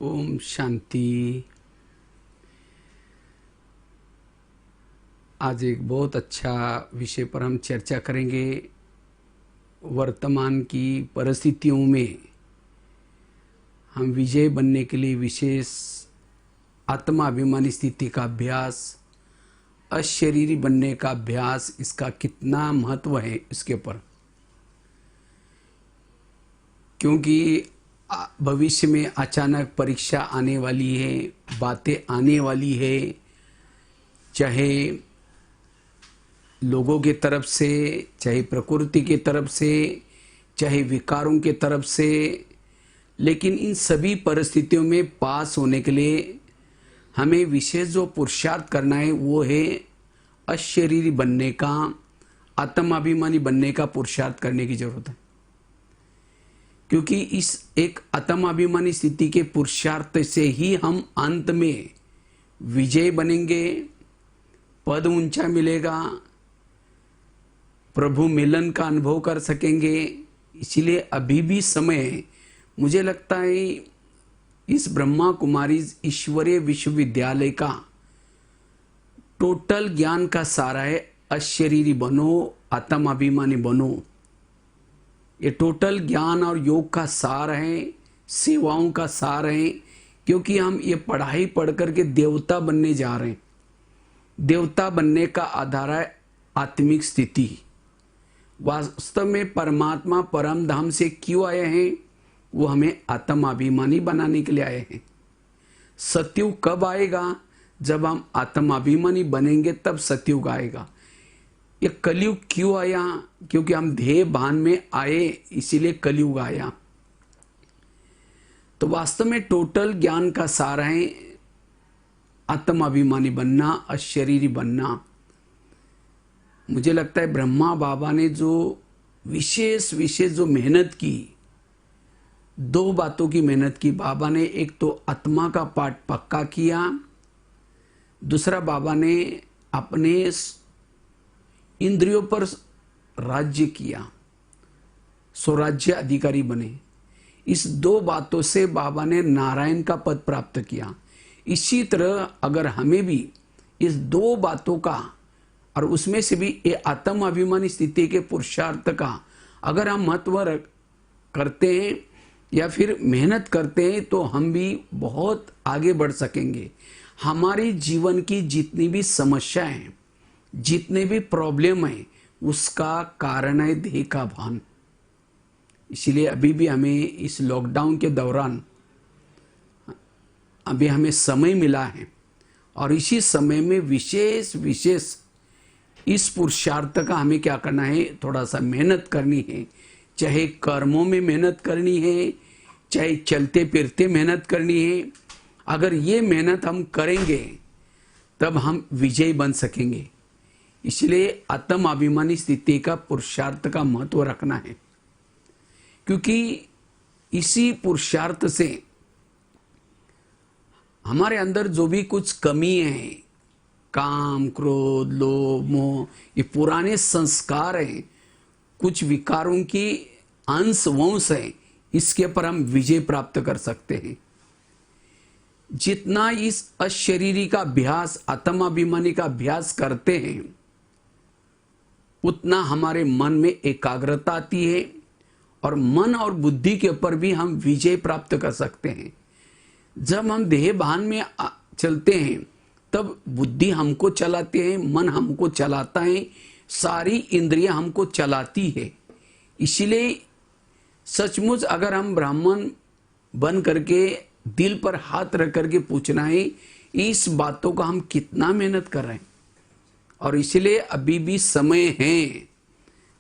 ओम शांति। आज एक बहुत अच्छा विषय पर हम चर्चा करेंगे। वर्तमान की परिस्थितियों में हम विजय बनने के लिए विशेष आत्माभिमानी स्थिति का अभ्यास, अशरीरी बनने का अभ्यास, इसका कितना महत्व है इसके ऊपर। क्योंकि भविष्य में अचानक परीक्षा आने वाली है, बातें आने वाली है, चाहे लोगों के तरफ से, चाहे प्रकृति के तरफ से, चाहे विकारों के तरफ से। लेकिन इन सभी परिस्थितियों में पास होने के लिए हमें विशेष जो पुरुषार्थ करना है वो है अशरीरी बनने का, आत्माभिमानी बनने का पुरुषार्थ करने की जरूरत है। क्योंकि इस एक आत्माभिमानी स्थिति के पुरुषार्थ से ही हम अंत में विजय बनेंगे, पद ऊंचा मिलेगा, प्रभु मिलन का अनुभव कर सकेंगे। इसलिए अभी भी समय, मुझे लगता है इस ब्रह्मा कुमारी ईश्वरीय विश्वविद्यालय का टोटल ज्ञान का सारा है अशरीरी बनो, आत्माभिमानी बनो। ये टोटल ज्ञान और योग का सार है, सेवाओं का सार है। क्योंकि हम ये पढ़ाई पढ़ करके देवता बनने जा रहे हैं। देवता बनने का आधार है आत्मिक स्थिति। वास्तव में परमात्मा परम धाम से क्यों आए हैं? वो हमें आत्माभिमानी बनाने के लिए आए हैं। सतयुग कब आएगा? जब हम आत्माभिमानी बनेंगे तब सतयुग आएगा। ये कलयुग क्यों आया? क्योंकि हम देह भान में आए, इसीलिए कलयुग आया। तो वास्तव में टोटल ज्ञान का सार है आत्माभिमानी बनना, अशरीरी बनना। मुझे लगता है ब्रह्मा बाबा ने जो विशेष जो मेहनत की, दो बातों की मेहनत की बाबा ने। एक तो आत्मा का पाठ पक्का किया, दूसरा बाबा ने अपने इंद्रियों पर राज्य किया, स्वराज्य अधिकारी बने। इस दो बातों से बाबा ने नारायण का पद प्राप्त किया। इसी तरह अगर हमें भी इस दो बातों का, और उसमें से भी ये आत्माभिमानी स्थिति के पुरुषार्थ का अगर हम महत्व करते हैं या फिर मेहनत करते हैं तो हम भी बहुत आगे बढ़ सकेंगे। हमारी जीवन की जितनी भी समस्याएं हैं, जितने भी प्रॉब्लम है, उसका कारण है देह का भान। इसलिए अभी भी हमें इस लॉकडाउन के दौरान अभी हमें समय मिला है और इसी समय में विशेष इस पुरुषार्थ का हमें क्या करना है? थोड़ा सा मेहनत करनी है। चाहे कर्मों में मेहनत करनी है, चाहे चलते फिरते मेहनत करनी है। अगर ये मेहनत हम करेंगे तब हम विजयी बन सकेंगे। इसलिए आत्माभिमानी स्थिति का पुरुषार्थ का महत्व रखना है। क्योंकि इसी पुरुषार्थ से हमारे अंदर जो भी कुछ कमी है, काम, क्रोध, लोभ, मोह, ये पुराने संस्कार हैं, कुछ विकारों की अंश वंश है, इसके पर हम विजय प्राप्त कर सकते हैं। जितना इस अशरीरी का अभ्यास, आत्माभिमानी का अभ्यास करते हैं, उतना हमारे मन में एकाग्रता आती है और मन और बुद्धि के ऊपर भी हम विजय प्राप्त कर सकते हैं। जब हम देह भान में चलते हैं तब बुद्धि हमको चलाती है, मन हमको चलाता है, सारी इंद्रियां हमको चलाती है। इसीलिए सचमुच अगर हम ब्राह्मण बन करके दिल पर हाथ रख करके पूछना है इस बातों का हम कितना मेहनत कर रहे हैं। और इसलिए अभी भी समय है।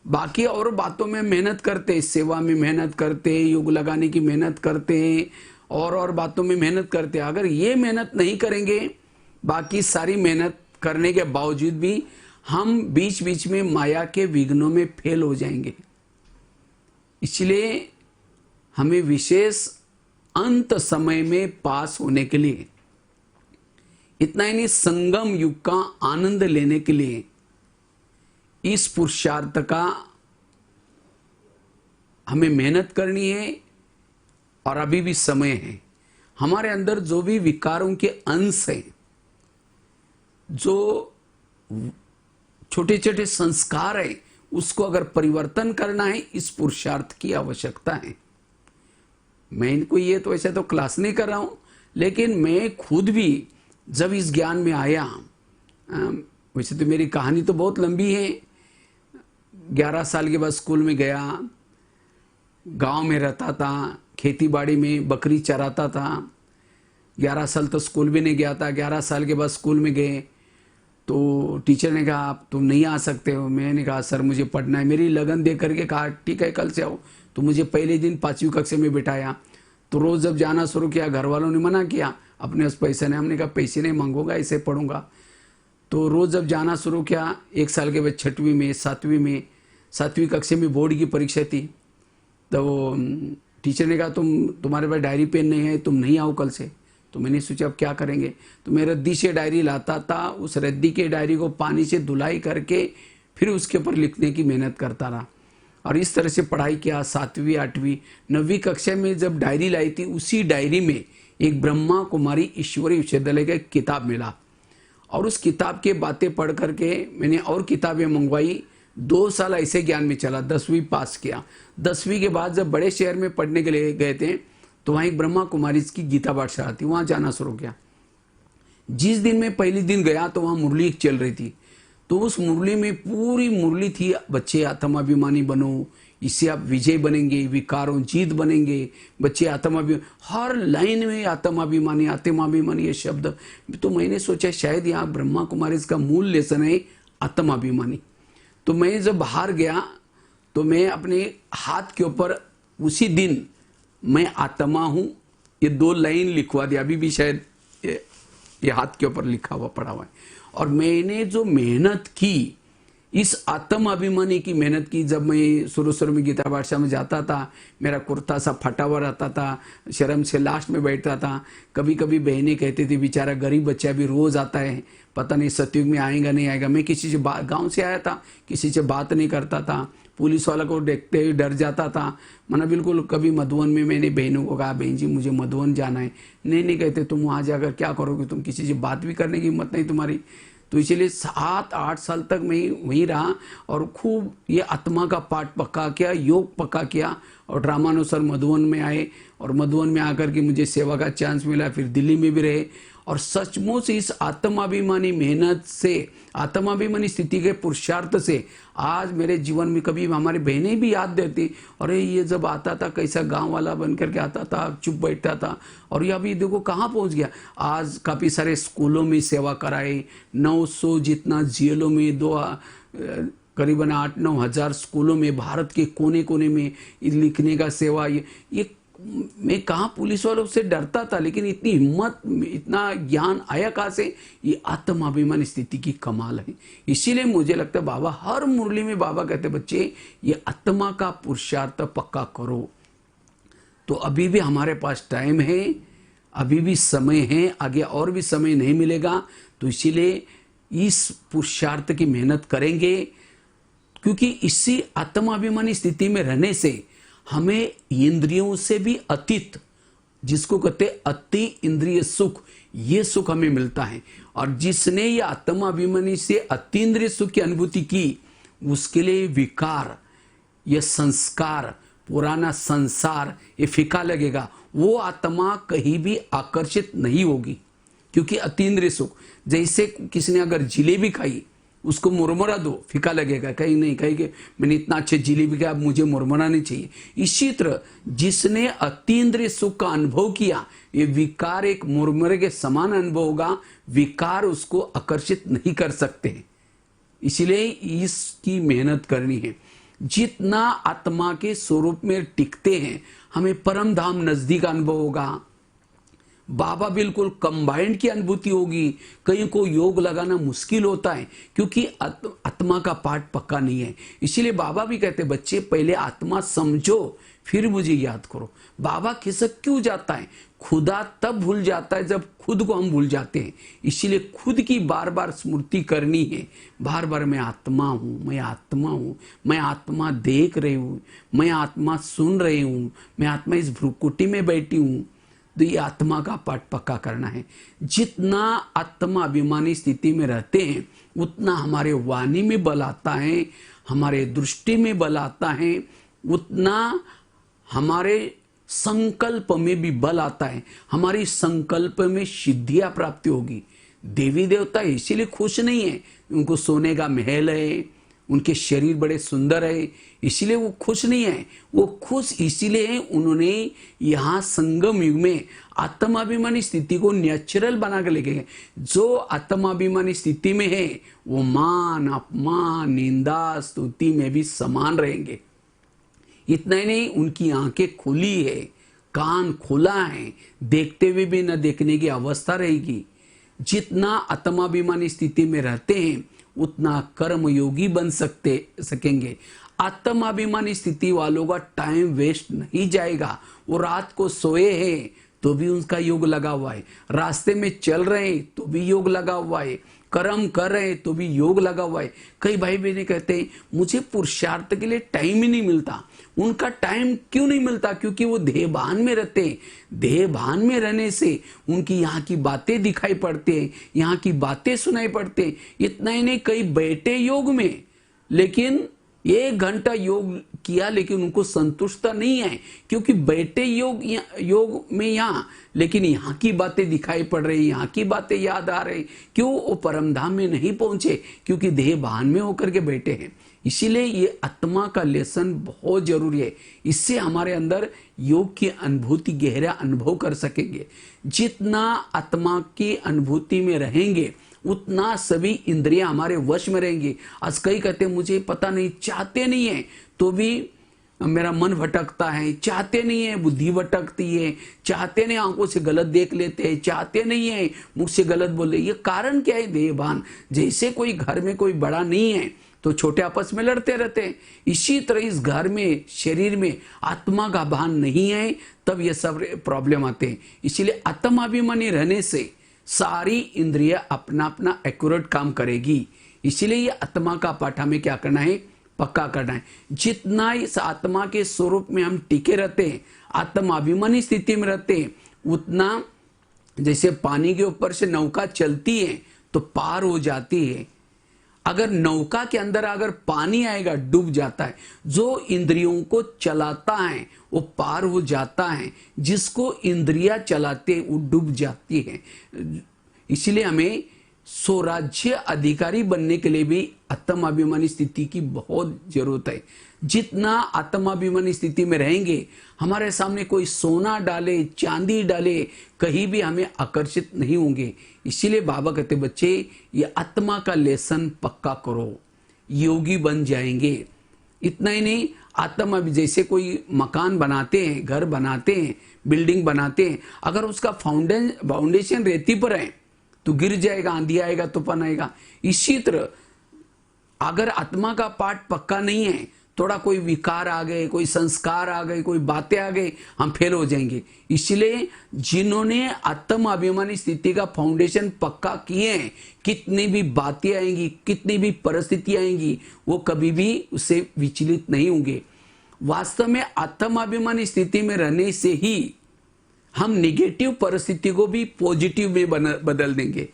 बाकी और बातों में मेहनत करते हैं, सेवा में मेहनत करते हैं, योग लगाने की मेहनत करते हैं, और बातों में मेहनत करते हैं। अगर ये मेहनत नहीं करेंगे, बाकी सारी मेहनत करने के बावजूद भी हम बीच बीच में माया के विघ्नों में फेल हो जाएंगे। इसलिए हमें विशेष अंत समय में पास होने के लिए, इतना ही नहीं, संगम युग का आनंद लेने के लिए इस पुरुषार्थ का हमें मेहनत करनी है। और अभी भी समय है। हमारे अंदर जो भी विकारों के अंश हैं, जो छोटे छोटे संस्कार है, उसको अगर परिवर्तन करना है, इस पुरुषार्थ की आवश्यकता है। मैं इनको ये तो ऐसे तो क्लास नहीं कर रहा हूं, लेकिन मैं खुद भी जब इस ज्ञान में आया, वैसे तो मेरी कहानी तो बहुत लंबी है। 11 साल के बाद स्कूल में गया, गांव में रहता था, खेती बाड़ी में बकरी चराता था। 11 साल तो स्कूल भी नहीं गया था। 11 साल के बाद स्कूल में गए तो टीचर ने कहा आप तुम नहीं आ सकते हो। मैंने कहा सर मुझे पढ़ना है। मेरी लगन देख करके कहा ठीक है कल से आओ। तो मुझे पहले दिन 5वीं कक्षा में बिठाया। तो रोज़ जब जाना शुरू किया, घर वालों ने मना किया, अपने उस पैसे ने। हमने कहा पैसे नहीं मांगूंगा, ऐसे पढ़ूंगा। तो रोज़ जब जाना शुरू किया, 1 साल के बाद 6वीं में 7वीं कक्षा में बोर्ड की परीक्षा थी। तो टीचर ने कहा तुम्हारे पास डायरी पेन नहीं है, तुम नहीं आओ कल से। तो मैंने सोचा अब क्या करेंगे। तो मैं रद्दी से डायरी लाता था, उस रद्दी के डायरी को पानी से धुलाई करके फिर उसके ऊपर लिखने की मेहनत करता रहा और इस तरह से पढ़ाई किया। 7वीं 8वीं 9वीं कक्षा में जब डायरी लाई थी, उसी डायरी में एक ब्रह्मा कुमारी ईश्वरी विश्वविद्यालय का एक किताब मिला और उस किताब के बातें पढ़ करके मैंने और किताबें मंगवाई। 2 साल ऐसे ज्ञान में चला, 10वीं पास किया। 10वीं के बाद जब बड़े शहर में पढ़ने के लिए गए थे तो वहाँ एक ब्रह्मा कुमारी की गीता पाठशाला थी, वहाँ जाना शुरू किया। जिस दिन मैं पहले दिन गया तो वहाँ मुरली चल रही थी। तो उस मुरली में पूरी मुरली थी, बच्चे आत्माभिमानी बनो, इससे आप विजय बनेंगे, विकारों जीत बनेंगे, बच्चे आत्माभिमानी, हर लाइन में आत्माभिमानी ये शब्द। तो मैंने सोचा शायद यहाँ ब्रह्मा कुमारी का मूल लेसन है आत्माभिमानी। तो मैं जब बाहर गया तो मैं अपने हाथ के ऊपर उसी दिन मैं आत्मा हूं ये 2 लाइन लिखवा दिया। अभी भी शायद ये हाथ के ऊपर लिखा हुआ पड़ा हुआ है। और मैंने जो मेहनत की, इस आत्माभिमानी की मेहनत की। जब मैं शुरू में गीता पाठशाला में जाता था, मेरा कुर्ता सा फटा हुआ रहता था, शर्म से लास्ट में बैठता था। कभी कभी बहनें कहती थी बेचारा गरीब बच्चा भी रोज आता है, पता नहीं सतयुग में आएगा नहीं आएगा। मैं किसी से गांव से आया था, किसी से बात नहीं करता था, पुलिस वाला को देखते हुए डर जाता था। मैंने बिल्कुल कभी मधुवन में मैंने बहनों को कहा बहन जी मुझे मधुवन जाना है। नहीं कहते तुम वहाँ जाकर क्या करोगे, तुम किसी से बात भी करने की हिम्मत नहीं तुम्हारी। तो इसीलिए 7-8 साल तक मैं वहीं रहा और खूब ये आत्मा का पाठ पक्का किया, योग पक्का किया। और ड्रामानुसार मधुवन में आए और मधुवन में आकर के मुझे सेवा का चांस मिला। फिर दिल्ली में भी रहे और सचमुच इस आत्माभिमानी मेहनत से, आत्माभिमानी स्थिति के पुरुषार्थ से आज मेरे जीवन में कभी हमारी बहनें भी याद देती, अरे ये जब आता था कैसा गांव वाला बन करके आता था, चुप बैठता था और ये अभी देखो कहाँ पहुंच गया। आज काफ़ी सारे स्कूलों में सेवा कराए, 900 जितना जेलों में, करीबन 8-9 हज़ार स्कूलों में, भारत के कोने कोने में लिखने का सेवा। ये मैं कहाँ पुलिस वालों से डरता था, लेकिन इतनी हिम्मत, इतना ज्ञान आया कहाँ से। ये आत्माभिमान स्थिति की कमाल है। इसीलिए मुझे लगता है बाबा हर मुरली में बाबा कहते बच्चे ये आत्मा का पुरुषार्थ पक्का करो। तो अभी भी हमारे पास टाइम है, अभी भी समय है, आगे और भी समय नहीं मिलेगा। तो इसीलिए इस पुरुषार्थ की मेहनत करेंगे, क्योंकि इसी आत्माभिमानी स्थिति में रहने से हमें इंद्रियों से भी अतीत, जिसको कहते अति इंद्रिय सुख, ये सुख हमें मिलता है। और जिसने ये आत्माभिमानी से अतीन्द्रिय सुख की अनुभूति की, उसके लिए विकार, ये संस्कार, पुराना संसार ये फीका लगेगा। वो आत्मा कहीं भी आकर्षित नहीं होगी, क्योंकि अतीन्द्रिय सुख, जैसे किसी ने अगर जिलेबी खाई, उसको मुरमुरा दो, फीका लगेगा, कहीं नहीं कहेंगे मैंने इतना अच्छे जिलेबी खाया, अब मुझे मुरमुरा नहीं चाहिए। इसी तरह जिसने अतीन्द्रिय सुख का अनुभव किया, ये विकार एक मुरमुरे के समान अनुभव होगा, विकार उसको आकर्षित नहीं कर सकते। इसीलिए इसकी मेहनत करनी है। जितना आत्मा के स्वरूप में टिकते हैं, हमें परम धाम नजदीक अनुभव होगा, बाबा बिल्कुल कंबाइंड की अनुभूति होगी। कहीं को योग लगाना मुश्किल होता है, क्योंकि आत्मा का पाठ पक्का नहीं है। इसीलिए बाबा भी कहते बच्चे पहले आत्मा समझो, फिर मुझे याद करो। बाबा खिसक क्यों जाता है? खुदा तब भूल जाता है जब खुद को हम भूल जाते हैं। इसीलिए खुद की बार बार स्मृति करनी है, बार बार मैं आत्मा हूँ, मैं आत्मा हूँ, मैं आत्मा देख रही हूँ, मैं आत्मा सुन रही हूँ, मैं आत्मा इस भ्रुकुटी में बैठी हूँ। तो ये आत्मा का पाठ पक्का करना है। जितना आत्मा अभिमानी स्थिति में रहते हैं उतना हमारे वाणी में बल आता है, हमारे दृष्टि में बल आता है, उतना हमारे संकल्प में भी बल आता है, हमारी संकल्प में सिद्धियां प्राप्ति होगी। देवी देवता इसीलिए खुश नहीं है, उनको सोने का महल है, उनके शरीर बड़े सुंदर है, इसीलिए वो खुश नहीं है। वो खुश इसीलिए है उन्होंने यहाँ संगम युग में आत्माभिमानी स्थिति को नेचुरल बना के लेके गए। जो आत्माभिमानी स्थिति में है वो मान अपमान निंदा स्तुति में भी समान रहेंगे। इतना ही नहीं, उनकी आंखें खुली है, कान खुला है, देखते हुए भी न देखने की अवस्था रहेगी। जितना आत्माभिमानी स्थिति में रहते हैं उतना कर्मयोगी बन सकेंगे। आत्माभिमानी स्थिति वालों का टाइम वेस्ट नहीं जाएगा। वो रात को सोए हैं तो भी उनका योग लगा हुआ है, रास्ते में चल रहे हैं तो भी योग लगा हुआ है, कर्म कर रहे हैं तो भी योग लगा हुआ है। कई भाई बहन कहते हैं मुझे पुरुषार्थ के लिए टाइम ही नहीं मिलता। उनका टाइम क्यों नहीं मिलता? क्योंकि वो देहभान में रहते हैं। देहभान में रहने से उनकी यहाँ की बातें दिखाई पड़ती हैं, यहाँ की बातें सुनाई पड़ती हैं। इतना ही नहीं, कई बैठे योग में लेकिन 1 घंटा योग किया लेकिन उनको संतुष्टता नहीं है, क्योंकि बैठे योग में यहाँ लेकिन यहाँ की बातें दिखाई पड़ रही, यहाँ की बातें याद आ रही। क्यों? वो परमधाम में नहीं पहुंचे, क्योंकि देह भान में होकर के बैठे हैं। इसीलिए ये आत्मा का लेसन बहुत जरूरी है। इससे हमारे अंदर योग की अनुभूति, गहरा अनुभव कर सकेंगे। जितना आत्मा की अनुभूति में रहेंगे उतना सभी इंद्रियां हमारे वश में रहेंगी। आज कई कहते हैं मुझे पता नहीं, चाहते नहीं है तो भी मेरा मन भटकता है, चाहते नहीं है बुद्धि भटकती है, चाहते नहीं आंखों से गलत देख लेते हैं, चाहते नहीं है मुख से गलत बोले। ये कारण क्या है? देहभान। जैसे कोई घर में कोई बड़ा नहीं है तो छोटे आपस में लड़ते रहते हैं, इसी तरह इस घर में शरीर में आत्मा का भान नहीं है तब ये सब प्रॉब्लम आते हैं। इसीलिए आत्माभिमानी रहने से सारी इंद्रियां अपना अपना एक्यूरेट काम करेगी। इसीलिए ये आत्मा का पाठ हमें क्या करना है? पक्का करना है। जितना इस आत्मा के स्वरूप में हम टिके रहते हैं, आत्माभिमानी स्थिति में रहते हैं, उतना जैसे पानी के ऊपर से नौका चलती है तो पार हो जाती है। अगर नौका के अंदर अगर पानी आएगा डूब जाता है। जो इंद्रियों को चलाता है वो पार हो जाता है, जिसको इंद्रियां चलाते हैं वो डूब जाती है। इसलिए हमें स्वराज्य अधिकारी बनने के लिए भी आत्माभिमानी स्थिति की बहुत जरूरत है। जितना आत्माभिमानी स्थिति में रहेंगे, हमारे सामने कोई सोना डाले चांदी डाले कहीं भी हमें आकर्षित नहीं होंगे। इसीलिए बाबा कहते बच्चे ये आत्मा का लेसन पक्का करो, योगी बन जाएंगे। इतना ही नहीं, आत्मा भी जैसे कोई मकान बनाते हैं, घर बनाते हैं, बिल्डिंग बनाते हैं, अगर उसका फाउंडेशन रेती पर है तो गिर जाएगा, आंधी आएगा तूफान आएगा। इसी तरह अगर आत्मा का पाठ पक्का नहीं है, थोड़ा कोई विकार आ गए, कोई संस्कार आ गए, कोई बातें आ गई, हम फेल हो जाएंगे। इसलिए जिन्होंने आत्माभिमानी स्थिति का फाउंडेशन पक्का किए हैं, कितनी भी बातें आएंगी, कितनी भी परिस्थिति आएंगी, वो कभी भी उससे विचलित नहीं होंगे। वास्तव में आत्माभिमानी स्थिति में रहने से ही हम निगेटिव परिस्थिति को भी पॉजिटिव में बदल देंगे।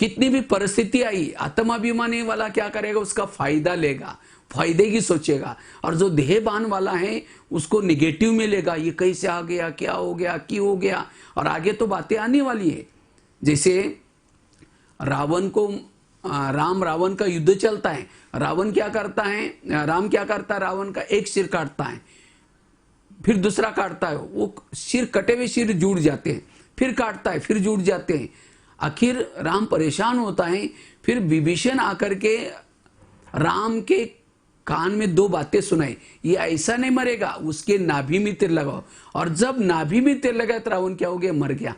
कितनी भी परिस्थिति आई, आत्माभिमानी वाला क्या करेगा? उसका फायदा लेगा, फायदे की सोचेगा। और जो देहभान वाला है उसको निगेटिव में लेगा, ये कैसे आ गया, क्या हो गया, क्यों हो गया। और आगे तो बातें आने वाली है। जैसे रावण को राम रावण का युद्ध चलता है, रावण क्या करता है, राम क्या करता है, रावण का एक सिर काटता है, फिर दूसरा काटता है, वो सिर कटे हुए सिर जुड़ जाते हैं, फिर काटता है, फिर जुड़ जाते हैं। आखिर राम परेशान होता है। फिर विभीषण आकर के राम के कान में 2 बातें सुनाई, ये ऐसा नहीं मरेगा, उसके नाभि में तीर लगाओ। और जब नाभि में तीर लगा तो रावण क्या हो गया? मर गया।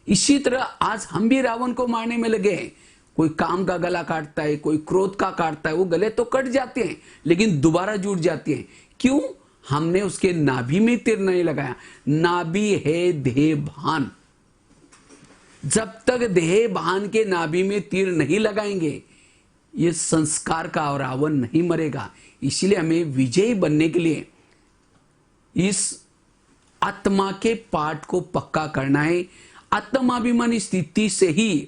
इसी तरह आज हम भी रावण को मारने में लगे हैं। कोई काम का गला काटता है, कोई क्रोध का काटता है, वो गले तो कट जाते हैं लेकिन दोबारा जुड़ जाते हैं। क्यों? हमने उसके नाभि में तीर नहीं लगाया। नाभि है देह भान। जब तक देह भान के नाभि में तीर नहीं लगाएंगे, ये संस्कार का रावण नहीं मरेगा। इसलिए हमें विजयी बनने के लिए इस आत्मा के पाठ को पक्का करना है। आत्माभिमानी स्थिति से ही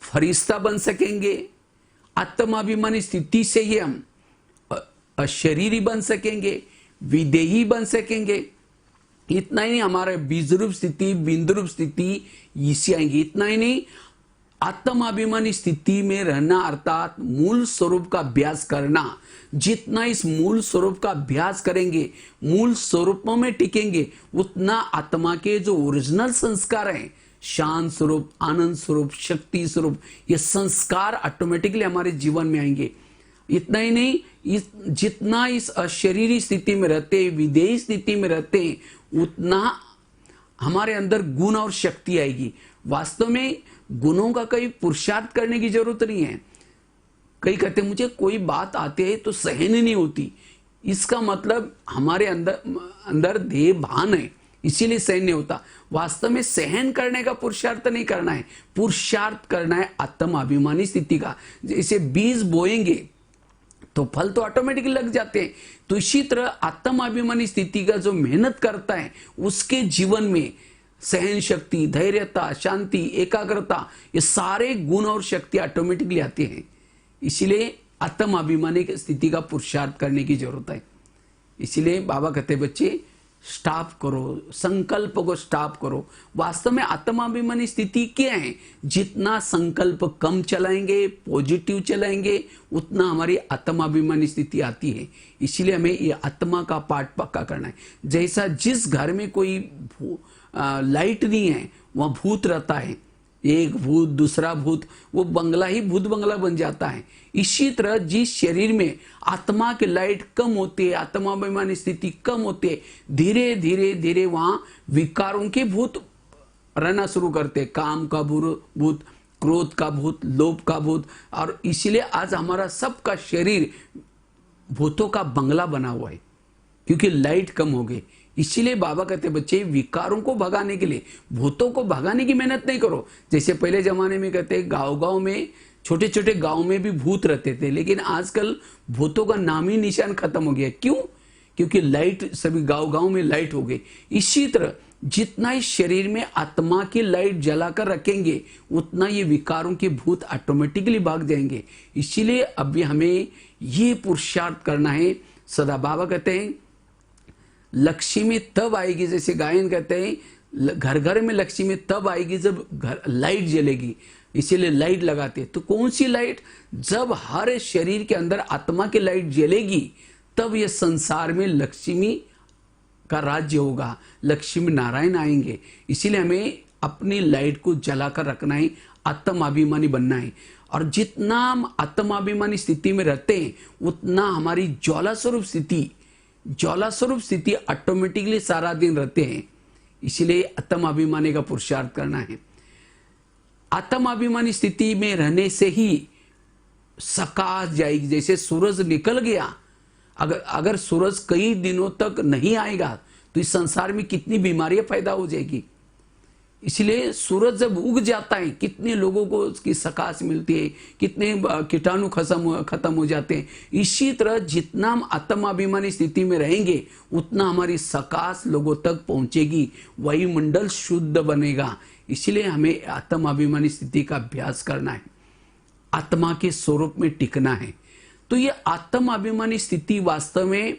फरिश्ता बन सकेंगे, आत्माभिमानी स्थिति से ही हम अशरीरी बन सकेंगे, विदेही बन सकेंगे। इतना ही नहीं, हमारे बीजरूप स्थिति, बिंदुरूप स्थिति इसी आएंगी। इतना ही नहीं, आत्माभिमानी स्थिति में रहना अर्थात मूल स्वरूप का अभ्यास करना। जितना इस मूल स्वरूप का अभ्यास करेंगे, मूल स्वरूपों में टिकेंगे, उतना आत्मा के जो ओरिजिनल संस्कार हैं, शांत स्वरूप, आनंद स्वरूप, शक्ति स्वरूप, ये संस्कार ऑटोमेटिकली हमारे जीवन में आएंगे। इतना ही नहीं, जितना इस अशरीरी स्थिति में रहते हैं, विदेही स्थिति में रहते हैं, उतना हमारे अंदर गुण और शक्ति आएगी। वास्तव में गुणों का कई पुरुषार्थ करने की जरूरत नहीं है। कई कहते हैं मुझे कोई बात आती है तो सहन ही नहीं होती, इसका मतलब हमारे अंदर देह भान है, इसीलिए सहन नहीं होता। वास्तव में सहन करने का पुरुषार्थ नहीं करना है, पुरुषार्थ करना है आत्माभिमानी स्थिति का। जैसे बीज बोएंगे तो फल तो ऑटोमेटिकली लग जाते हैं, तो इसी तरह आत्माभिमानी स्थिति का जो मेहनत करता है उसके जीवन में सहन शक्ति, धैर्यता, शांति, एकाग्रता, ये सारे गुण और शक्ति ऑटोमेटिकली आते हैं। इसीलिए आत्माभिमानी स्थिति का पुरुषार्थ करने की जरूरत है। इसीलिए बाबा कहते बच्चे स्टॉप करो, संकल्प को स्टॉप करो। वास्तव में आत्माभिमानी स्थिति क्या है? जितना संकल्प कम चलाएंगे, पॉजिटिव चलाएंगे, उतना हमारी आत्माभिमानी स्थिति आती है। इसीलिए हमें ये आत्मा का पाठ पक्का करना है। जैसा जिस घर में कोई लाइट नहीं है वहां भूत रहता है, एक भूत दूसरा भूत, वो बंगला ही भूत बंगला बन जाता है। इसी तरह जिस शरीर में आत्मा की लाइट कम होती है, आत्माभिमानी स्थिति कम होती है, धीरे धीरे धीरे वहां विकारों के भूत रहना शुरू करते हैं। काम का भूत, क्रोध का भूत, लोभ का भूत, और इसीलिए आज हमारा सबका शरीर भूतों का बंगला बना हुआ है, क्योंकि लाइट कम हो गई। इसीलिए बाबा कहते बच्चे विकारों को भगाने के लिए, भूतों को भगाने की मेहनत नहीं करो। जैसे पहले जमाने में कहते गांव-गांव में, छोटे छोटे गांव में भी भूत रहते थे, लेकिन आजकल भूतों का नाम ही निशान खत्म हो गया। क्यों? क्योंकि लाइट, सभी गांव-गांव में लाइट हो गई। इसी तरह जितना इस शरीर में आत्मा की लाइट जलाकर रखेंगे, उतना ये विकारों के भूत ऑटोमेटिकली भाग जाएंगे। इसीलिए अभी हमें ये पुरुषार्थ करना है। सदा बाबा कहते हैं लक्ष्मी तब आएगी, जैसे गायन कहते हैं घर घर में लक्ष्मी तब आएगी जब घर लाइट जलेगी। इसीलिए लाइट लगाते हैं। तो कौन सी लाइट? जब हर शरीर के अंदर आत्मा की लाइट जलेगी, तब ये संसार में लक्ष्मी का राज्य होगा, लक्ष्मी नारायण आएंगे। इसीलिए हमें अपनी लाइट को जलाकर रखना है, आत्माभिमानी बनना है। और जितना हम आत्माभिमानी स्थिति में रहते हैं, उतना हमारी ज्वाला स्वरूप स्थिति ऑटोमेटिकली सारा दिन रहते हैं। इसीलिए आत्माभिमानी का पुरुषार्थ करना है। आत्माभिमानी स्थिति में रहने से ही सकाश जाएगी। जैसे सूरज निकल गया, अगर सूरज कई दिनों तक नहीं आएगा तो इस संसार में कितनी बीमारियां पैदा हो जाएगी। इसलिए सूरज जब उग जाता है, कितने लोगों को उसकी सकाश मिलती है, कितने कीटाणु खत्म हो जाते हैं। इसी तरह जितना हम आत्माभिमानी स्थिति में रहेंगे, उतना हमारी सकाश लोगों तक पहुंचेगी, वायुमंडल शुद्ध बनेगा। इसीलिए हमें आत्माभिमानी स्थिति का अभ्यास करना है, आत्मा के स्वरूप में टिकना है। तो ये आत्माभिमानी स्थिति वास्तव में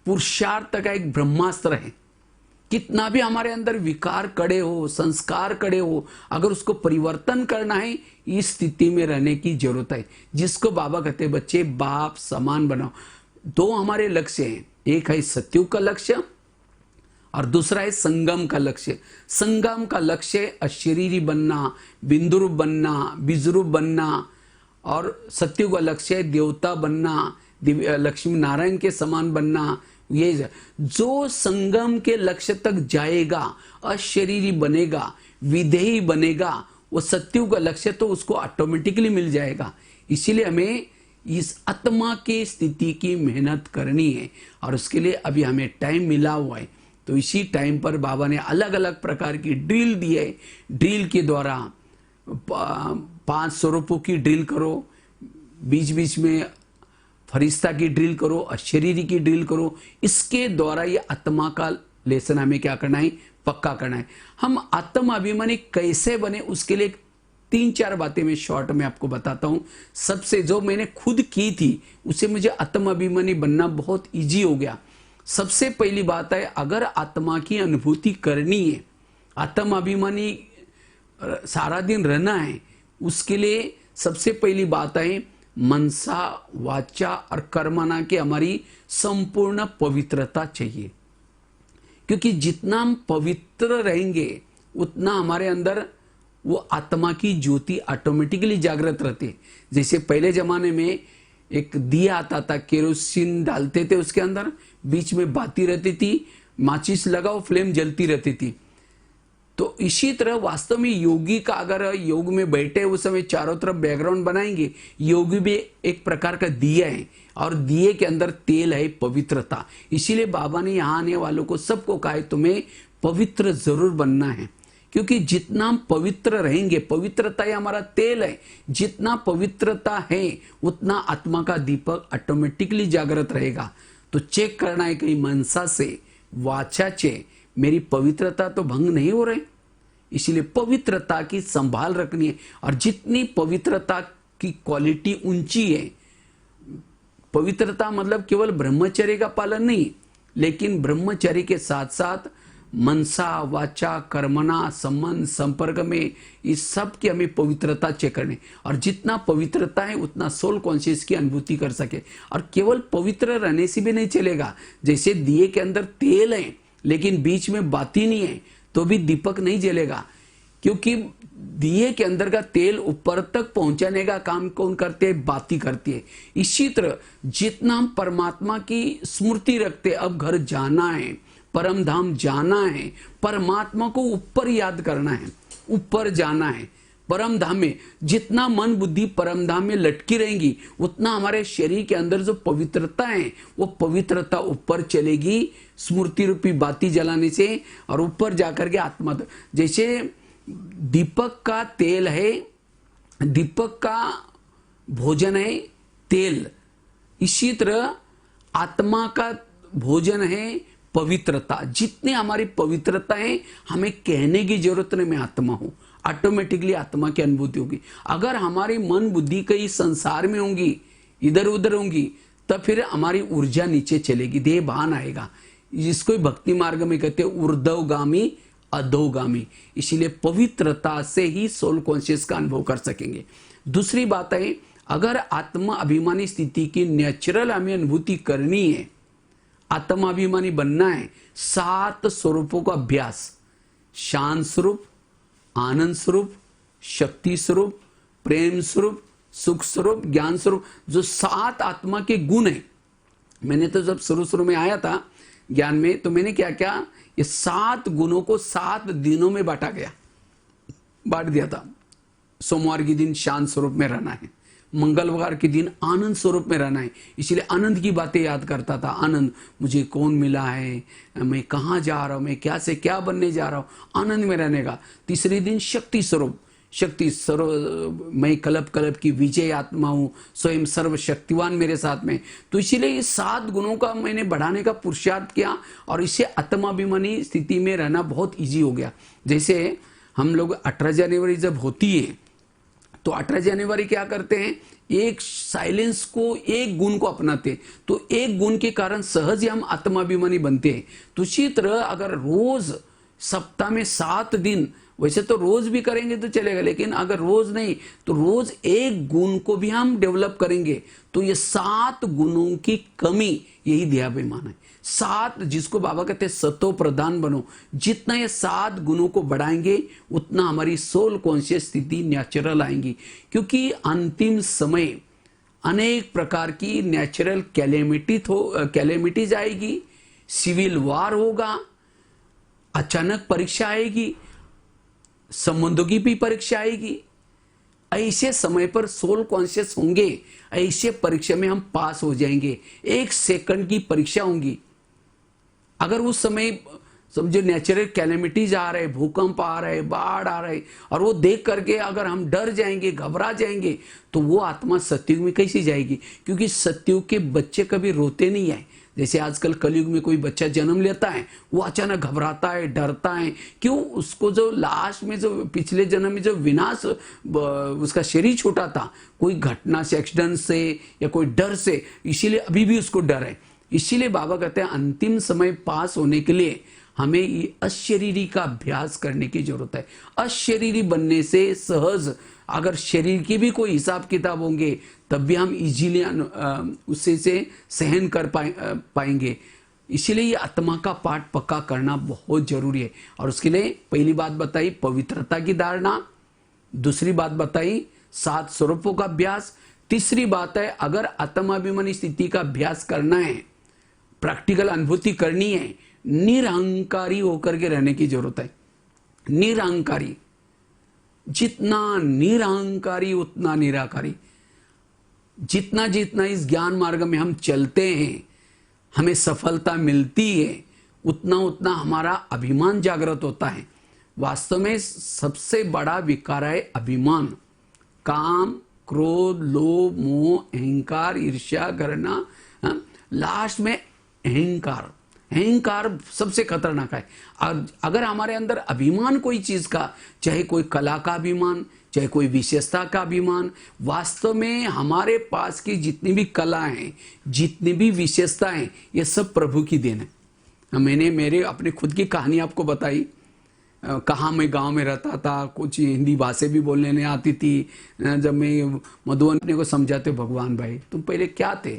पुरुषार्थ का एक ब्रह्मास्त्र है। कितना भी हमारे अंदर विकार कड़े हो, संस्कार कड़े हो, अगर उसको परिवर्तन करना है, इस स्थिति में रहने की जरूरत है, जिसको बाबा कहते हैं बच्चे बाप समान बनाओ। दो हमारे लक्ष्य हैं, एक है सत्युग का लक्ष्य और दूसरा है संगम का लक्ष्य। संगम का लक्ष्य अशरीरी बनना, बिंदुरूप बनना, बीजरूप बनना, और सत्युग का लक्ष्य है देवता बनना, लक्ष्मी नारायण के समान बनना। ये जो संगम के लक्ष्य तक जाएगा, अशरीरी बनेगा, विधेयी बनेगा, वो सत्युग का लक्ष्य तो उसको ऑटोमेटिकली मिल जाएगा। इसीलिए हमें इस आत्मा की स्थिति की मेहनत करनी है, और उसके लिए अभी हमें टाइम मिला हुआ है। तो इसी टाइम पर बाबा ने अलग अलग प्रकार की ड्रिल दी है। ड्रिल के द्वारा 500 रुपयों की ड्रिल करो, बीच बीच में फरिश्ता की ड्रिल करो, अशरीरी की ड्रिल करो। इसके द्वारा ये आत्मा का लेसन हमें क्या करना है, पक्का करना है। हम आत्म अभिमानी कैसे बने उसके लिए 3-4 बातें मैं शॉर्ट में आपको बताता हूं। सबसे जो मैंने खुद की थी उससे मुझे आत्म अभिमानी बनना बहुत इजी हो गया। सबसे पहली बात है, अगर आत्मा की अनुभूति करनी है, आत्म अभिमानी सारा दिन रहना है, उसके लिए सबसे पहली बात है मनसा वाचा और कर्मणा की हमारी संपूर्ण पवित्रता चाहिए। क्योंकि जितना हम पवित्र रहेंगे उतना हमारे अंदर वो आत्मा की ज्योति ऑटोमेटिकली जागृत रहती है। जैसे पहले जमाने में एक दिया आता था, केरोसिन डालते थे उसके अंदर, बीच में बाती रहती थी, माचिस लगाओ फ्लेम जलती रहती थी। तो इसी तरह वास्तव में योगी का, अगर योग में बैठे उस समय चारों तरफ बैकग्राउंड बनाएंगे, योगी भी एक प्रकार का दिया है और दिए के अंदर तेल है पवित्रता। इसीलिए बाबा ने यहाँ आने वालों को सबको कहा है तुम्हें पवित्र जरूर बनना है, क्योंकि जितना हम पवित्र रहेंगे, पवित्रता ही हमारा तेल है, जितना पवित्रता है उतना आत्मा का दीपक ऑटोमेटिकली जागृत रहेगा। तो चेक करना है कहीं मनसा से, वाचा से मेरी पवित्रता तो भंग नहीं हो रही। इसीलिए पवित्रता की संभाल रखनी है। और जितनी पवित्रता की क्वालिटी ऊंची है, पवित्रता मतलब केवल ब्रह्मचर्य का पालन नहीं, लेकिन ब्रह्मचर्य के साथ साथ मनसा वाचा कर्मणा संबंध संपर्क में इस सब की हमें पवित्रता चेक करनी। और जितना पवित्रता है उतना सोल कॉन्शियस की अनुभूति कर सके। और केवल पवित्र रहने से भी नहीं चलेगा। जैसे दिए के अंदर तेल है लेकिन बीच में बाती नहीं है तो भी दीपक नहीं जलेगा, क्योंकि दिए के अंदर का तेल ऊपर तक पहुंचाने का काम कौन करते हैं, बाती करती है। इसी तरह जितना हम परमात्मा की स्मृति रखते, अब घर जाना है, परम धाम जाना है, परमात्मा को ऊपर याद करना है, ऊपर जाना है परम धाम में। जितना मन बुद्धि परम धाम में लटकी रहेंगी उतना हमारे शरीर के अंदर जो पवित्रता है वो पवित्रता ऊपर चलेगी स्मृति रूपी बाती जलाने से, और ऊपर जाकर के आत्मा। जैसे दीपक का तेल है, दीपक का भोजन है तेल, इसी तरह आत्मा का भोजन है पवित्रता। जितनी हमारी पवित्रता है हमें कहने की जरूरत नहीं मैं आत्मा हूं, ऑटोमेटिकली आत्मा की अनुभूति होगी। अगर हमारी मन बुद्धि कई संसार में होंगी, इधर उधर होंगी, तब फिर हमारी ऊर्जा नीचे चलेगी, देह भान आएगा। जिसको भक्ति मार्ग में कहते हैं ऊर्ध्वगामी अधोगामी। इसीलिए पवित्रता से ही सोल कॉन्शियस का अनुभव कर सकेंगे। दूसरी बात है, अगर आत्मा अभिमानी स्थिति की नेचुरल हमें अनुभूति करनी है, आत्मा अभिमानी बनना है, 7 स्वरूपों का अभ्यास, शांत स्वरूप, आनंद स्वरूप, शक्ति स्वरूप, प्रेम स्वरूप, सुख स्वरूप, ज्ञान स्वरूप, जो 7 आत्मा के गुण हैं। मैंने तो जब शुरू में आया था ज्ञान में, तो मैंने क्या किया, ये 7 गुणों को 7 दिनों में बांट दिया था। सोमवार के दिन शांत स्वरूप में रहना है, मंगलवार के दिन आनंद स्वरूप में रहना है। इसलिए आनंद की बातें याद करता था। आनंद, मुझे कौन मिला है, मैं कहाँ जा रहा हूँ, मैं क्या से क्या बनने जा रहा हूँ, आनंद में रहने का। तीसरे दिन शक्ति स्वरूप, शक्ति सर्व, मैं कल्प कल्प की विजय आत्मा हूँ, स्वयं सर्वशक्तिवान मेरे साथ में। तो इसीलिए ये 7 गुणों का मैंने बढ़ाने का पुरुषार्थ किया, और इससे आत्माभिमानी स्थिति में रहना बहुत ईजी हो गया। जैसे हम लोग 18 जनवरी जब होती है तो 18 जनवरी क्या करते हैं, एक साइलेंस को, एक गुण को अपनाते, तो एक गुण के कारण सहज ही हम आत्माभिमानी बनते हैं। तो इसी तरह अगर रोज सप्ताह में 7 दिन, वैसे तो रोज भी करेंगे तो चलेगा, लेकिन अगर रोज नहीं तो रोज एक गुण को भी हम डेवलप करेंगे, तो ये 7 गुणों की कमी यही देहाभिमान है। 7, जिसको बाबा कहते हैं सतो प्रधान बनो। जितना ये 7 गुणों को बढ़ाएंगे उतना हमारी सोल कॉन्शियस स्थिति नेचुरल आएंगी। क्योंकि अंतिम समय अनेक प्रकार की नेचुरल कैलेमिटीज आएगी, सिविल वार होगा, अचानक परीक्षा आएगी, संबंधों की भी परीक्षा आएगी। ऐसे समय पर सोल कॉन्शियस होंगे, ऐसे परीक्षा में हम पास हो जाएंगे। 1 सेकंड की परीक्षा होंगी। अगर उस समय समझो नेचुरल कैलेमिटीज आ रहे, भूकंप आ रहे, बाढ़ आ रहे, और वो देख करके अगर हम डर जाएंगे, घबरा जाएंगे, तो वो आत्मा सतयुग में कैसी जाएगी। क्योंकि सतयुग के बच्चे कभी रोते नहीं है, जैसे आजकल कलयुग में कोई बच्चा जन्म लेता है, वो अचानक घबराता है, डरता है। क्यों? उसको जो लास्ट में जो पिछले जन्म में जो विनाश उसका शरीर छूटा था, कोई घटना से, एक्सीडेंट से या कोई डर से, इसीलिए अभी भी उसको डर है। इसीलिए बाबा कहते हैं अंतिम समय पास होने के लिए हमें ये अशरीरी का अभ्यास करने की जरूरत है। अशरीरी बनने से सहज, अगर शरीर के भी कोई हिसाब किताब होंगे तब भी हम इजीली उससे से सहन कर पाएंगे। इसीलिए ये आत्मा का पाठ पक्का करना बहुत जरूरी है। और उसके लिए पहली बात बताई पवित्रता की धारणा, दूसरी बात बताई 7 स्वरूपों का अभ्यास, तीसरी बात है अगर आत्माभिमानी स्थिति का अभ्यास करना है, प्रैक्टिकल अनुभूति करनी है, निरहंकारी होकर के रहने की जरूरत है। निरहंकारी, जितना निरहंकारी उतना निराकारी। जितना जितना इस ज्ञान मार्ग में हम चलते हैं, हमें सफलता मिलती है, उतना उतना हमारा अभिमान जागृत होता है। वास्तव में सबसे बड़ा विकार है अभिमान। काम, क्रोध, लोभ, मोह, अहंकार, ईर्ष्या, घृणा, लास्ट में अहंकार। अहंकार सबसे खतरनाक है। अगर हमारे अंदर अभिमान कोई चीज का, चाहे कोई कला का अभिमान, चाहे कोई विशेषता का अभिमान, वास्तव में हमारे पास की जितनी भी कला हैं, जितनी भी विशेषता हैं, ये सब प्रभु की देन है। मैंने मेरे अपने खुद की कहानी आपको बताई। कहाँ मैं गांव में रहता था, कुछ हिंदी भाषा भी बोलने नहीं आती थी। जब मैं मधुबन अपने को समझाते, भगवान भाई तुम पहले क्या थे,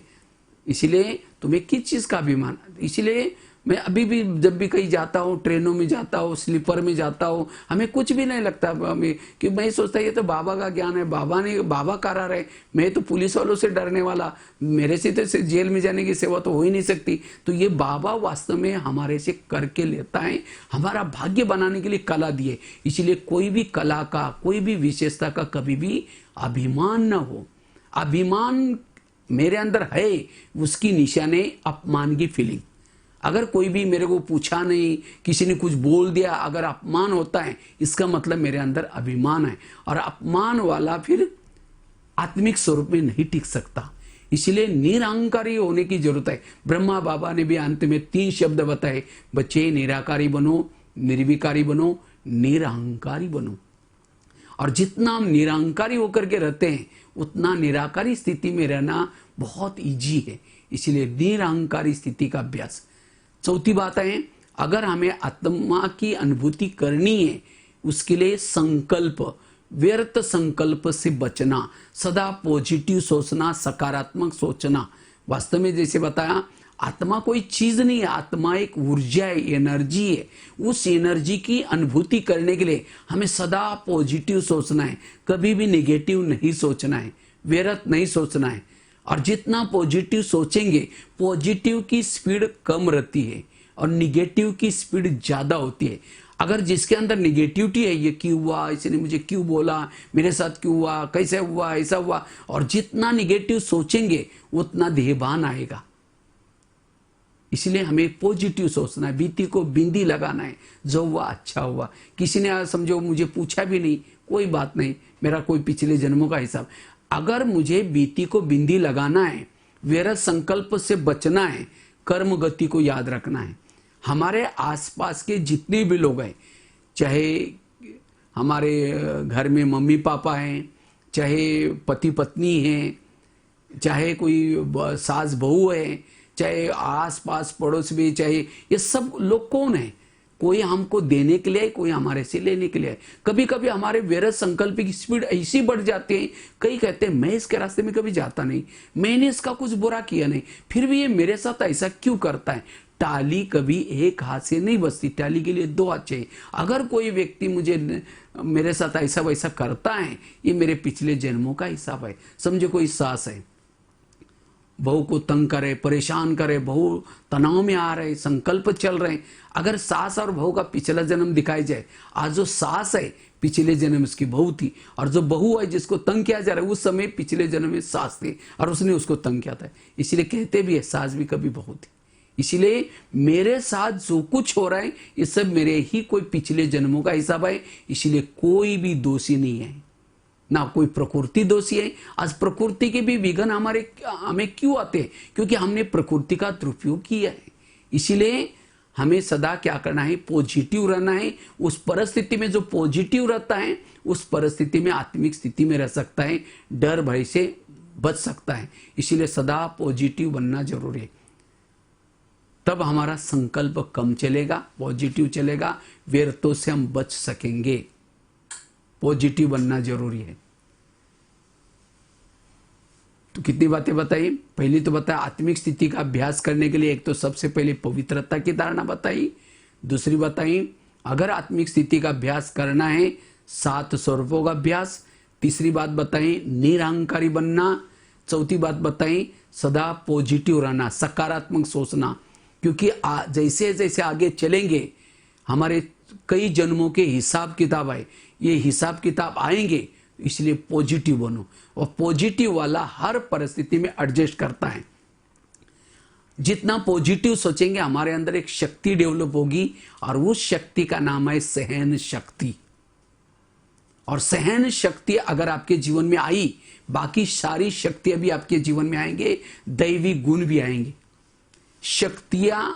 इसीलिए तुम्हें किस चीज़ का अभिमान। इसीलिए मैं अभी भी जब भी कहीं जाता हूँ, ट्रेनों में जाता हूँ, स्लीपर में जाता हूँ, हमें कुछ भी नहीं लगता हमें, कि मैं सोचता ये तो बाबा का ज्ञान है, बाबा करा रहे, मैं तो पुलिस वालों से डरने वाला, मेरे से तो जेल में जाने की सेवा तो हो ही नहीं सकती। तो ये बाबा वास्तव में हमारे से करके लेता है, हमारा भाग्य बनाने के लिए कला दिए। इसीलिए कोई भी कला का, कोई भी विशेषता का कभी भी अभिमान न हो। अभिमान मेरे अंदर है, उसकी निशाने अपमान की फीलिंग। अगर कोई भी मेरे को पूछा नहीं, किसी ने कुछ बोल दिया, अगर अपमान होता है, इसका मतलब मेरे अंदर अभिमान है। और अपमान वाला फिर आत्मिक स्वरूप में नहीं टिक सकता। इसलिए निरहंकारी होने की जरूरत है। ब्रह्मा बाबा ने भी अंत में 3 शब्द बताए, बच्चे निराकारी बनो, निर्विकारी बनो, निरहंकारी बनो। और जितना हम निरहंकारी होकर के रहते हैं, उतना निराकारी स्थिति में रहना बहुत इजी है। इसलिए निरहंकारी स्थिति का अभ्यास। चौथी बात है, अगर हमें आत्मा की अनुभूति करनी है, उसके लिए संकल्प, व्यर्थ संकल्प से बचना, सदा पॉजिटिव सोचना, सकारात्मक सोचना। वास्तव में जैसे बताया, आत्मा कोई चीज नहीं है, आत्मा एक ऊर्जा है, एनर्जी है। उस एनर्जी की अनुभूति करने के लिए हमें सदा पॉजिटिव सोचना है, कभी भी नेगेटिव नहीं सोचना है, व्यर्थ नहीं सोचना है। और जितना पॉजिटिव सोचेंगे, पॉजिटिव की स्पीड कम रहती है और निगेटिव की स्पीड ज्यादा होती है। अगर जिसके अंदर निगेटिविटी है, ये क्यों हुआ, इसने मुझे क्यों बोला, मेरे साथ क्यों हुआ, कैसे हुआ, ऐसा हुआ, और जितना निगेटिव सोचेंगे उतना देहभान आएगा। इसलिए हमें पॉजिटिव सोचना है, बीती को बिंदी लगाना है, जो हुआ अच्छा हुआ। किसी ने समझो मुझे पूछा भी नहीं, कोई बात नहीं, मेरा कोई पिछले जन्मों का हिसाब। अगर मुझे बीती को बिंदी लगाना है, व्यर्थ संकल्प से बचना है, कर्म गति को याद रखना है। हमारे आसपास के जितने भी लोग हैं, चाहे हमारे घर में मम्मी पापा हैं, चाहे पति पत्नी हैं, चाहे कोई सास बहू है, चाहे आस पास पड़ोस में, चाहे ये सब लोग कौन है? कोई हमको देने के लिए, कोई हमारे से लेने के लिए। कभी कभी हमारे व्यर्थ संकल्प की स्पीड ऐसी बढ़ जाती है, कई कहते हैं मैं इसके रास्ते में कभी जाता नहीं, मैंने इसका कुछ बुरा किया नहीं, फिर भी ये मेरे साथ ऐसा क्यों करता है। टाली कभी एक हाथ से नहीं बसती, टाली के लिए 2 हाथ चाहिए। अगर कोई व्यक्ति मेरे साथ ऐसा वैसा करता है, ये मेरे पिछले जन्मों का हिसाब है। समझो कोई सास है, बहू को तंग करे, परेशान करे, बहू तनाव में आ रहे, संकल्प चल रहे हैं। अगर सास और बहू का पिछला जन्म दिखाई जाए, आज जो सास है पिछले जन्म उसकी बहू थी, और जो बहू है जिसको तंग किया जा रहा है, उस समय पिछले जन्म में सास थी और उसने उसको तंग किया था। इसलिए कहते भी है सास भी कभी बहू थी। इसलिए मेरे साथ जो कुछ हो रहा है, ये सब मेरे ही कोई पिछले जन्मों का हिसाब है। इसलिए कोई भी दोषी नहीं है। ना कोई प्रकृति दोषी है। आज प्रकृति के भी विघ्न हमें क्यों आते हैं? क्योंकि हमने प्रकृति का दुरुपयोग किया है। इसीलिए हमें सदा क्या करना है? पॉजिटिव रहना है। उस परिस्थिति में जो पॉजिटिव रहता है उस परिस्थिति में आत्मिक स्थिति में रह सकता है, डर भय से बच सकता है। इसीलिए सदा पॉजिटिव बनना जरूरी है। तब हमारा संकल्प कम चलेगा, पॉजिटिव चलेगा, व्यर्थों से हम बच सकेंगे। पॉजिटिव बनना जरूरी है। तो कितनी बातें बताई? पहली तो बताया आत्मिक स्थिति का अभ्यास करने के लिए एक तो सबसे पहले पवित्रता की धारणा बताई। दूसरी बताई अगर आत्मिक स्थिति का अभ्यास करना है 7 स्वरूपों का अभ्यास। तीसरी बात बताई निरहंकारी बनना। चौथी बात बताई सदा पॉजिटिव रहना, सकारात्मक सोचना। क्योंकि जैसे जैसे आगे चलेंगे हमारे कई जन्मों के हिसाब किताब आए, ये हिसाब किताब आएंगे। इसलिए पॉजिटिव बनो। और पॉजिटिव वाला हर परिस्थिति में एडजस्ट करता है। जितना पॉजिटिव सोचेंगे हमारे अंदर एक शक्ति डेवलप होगी और उस शक्ति का नाम है सहन शक्ति। और सहन शक्ति अगर आपके जीवन में आई, बाकी सारी शक्तियां भी आपके जीवन में आएंगे, दैवी गुण भी आएंगे। शक्तियां,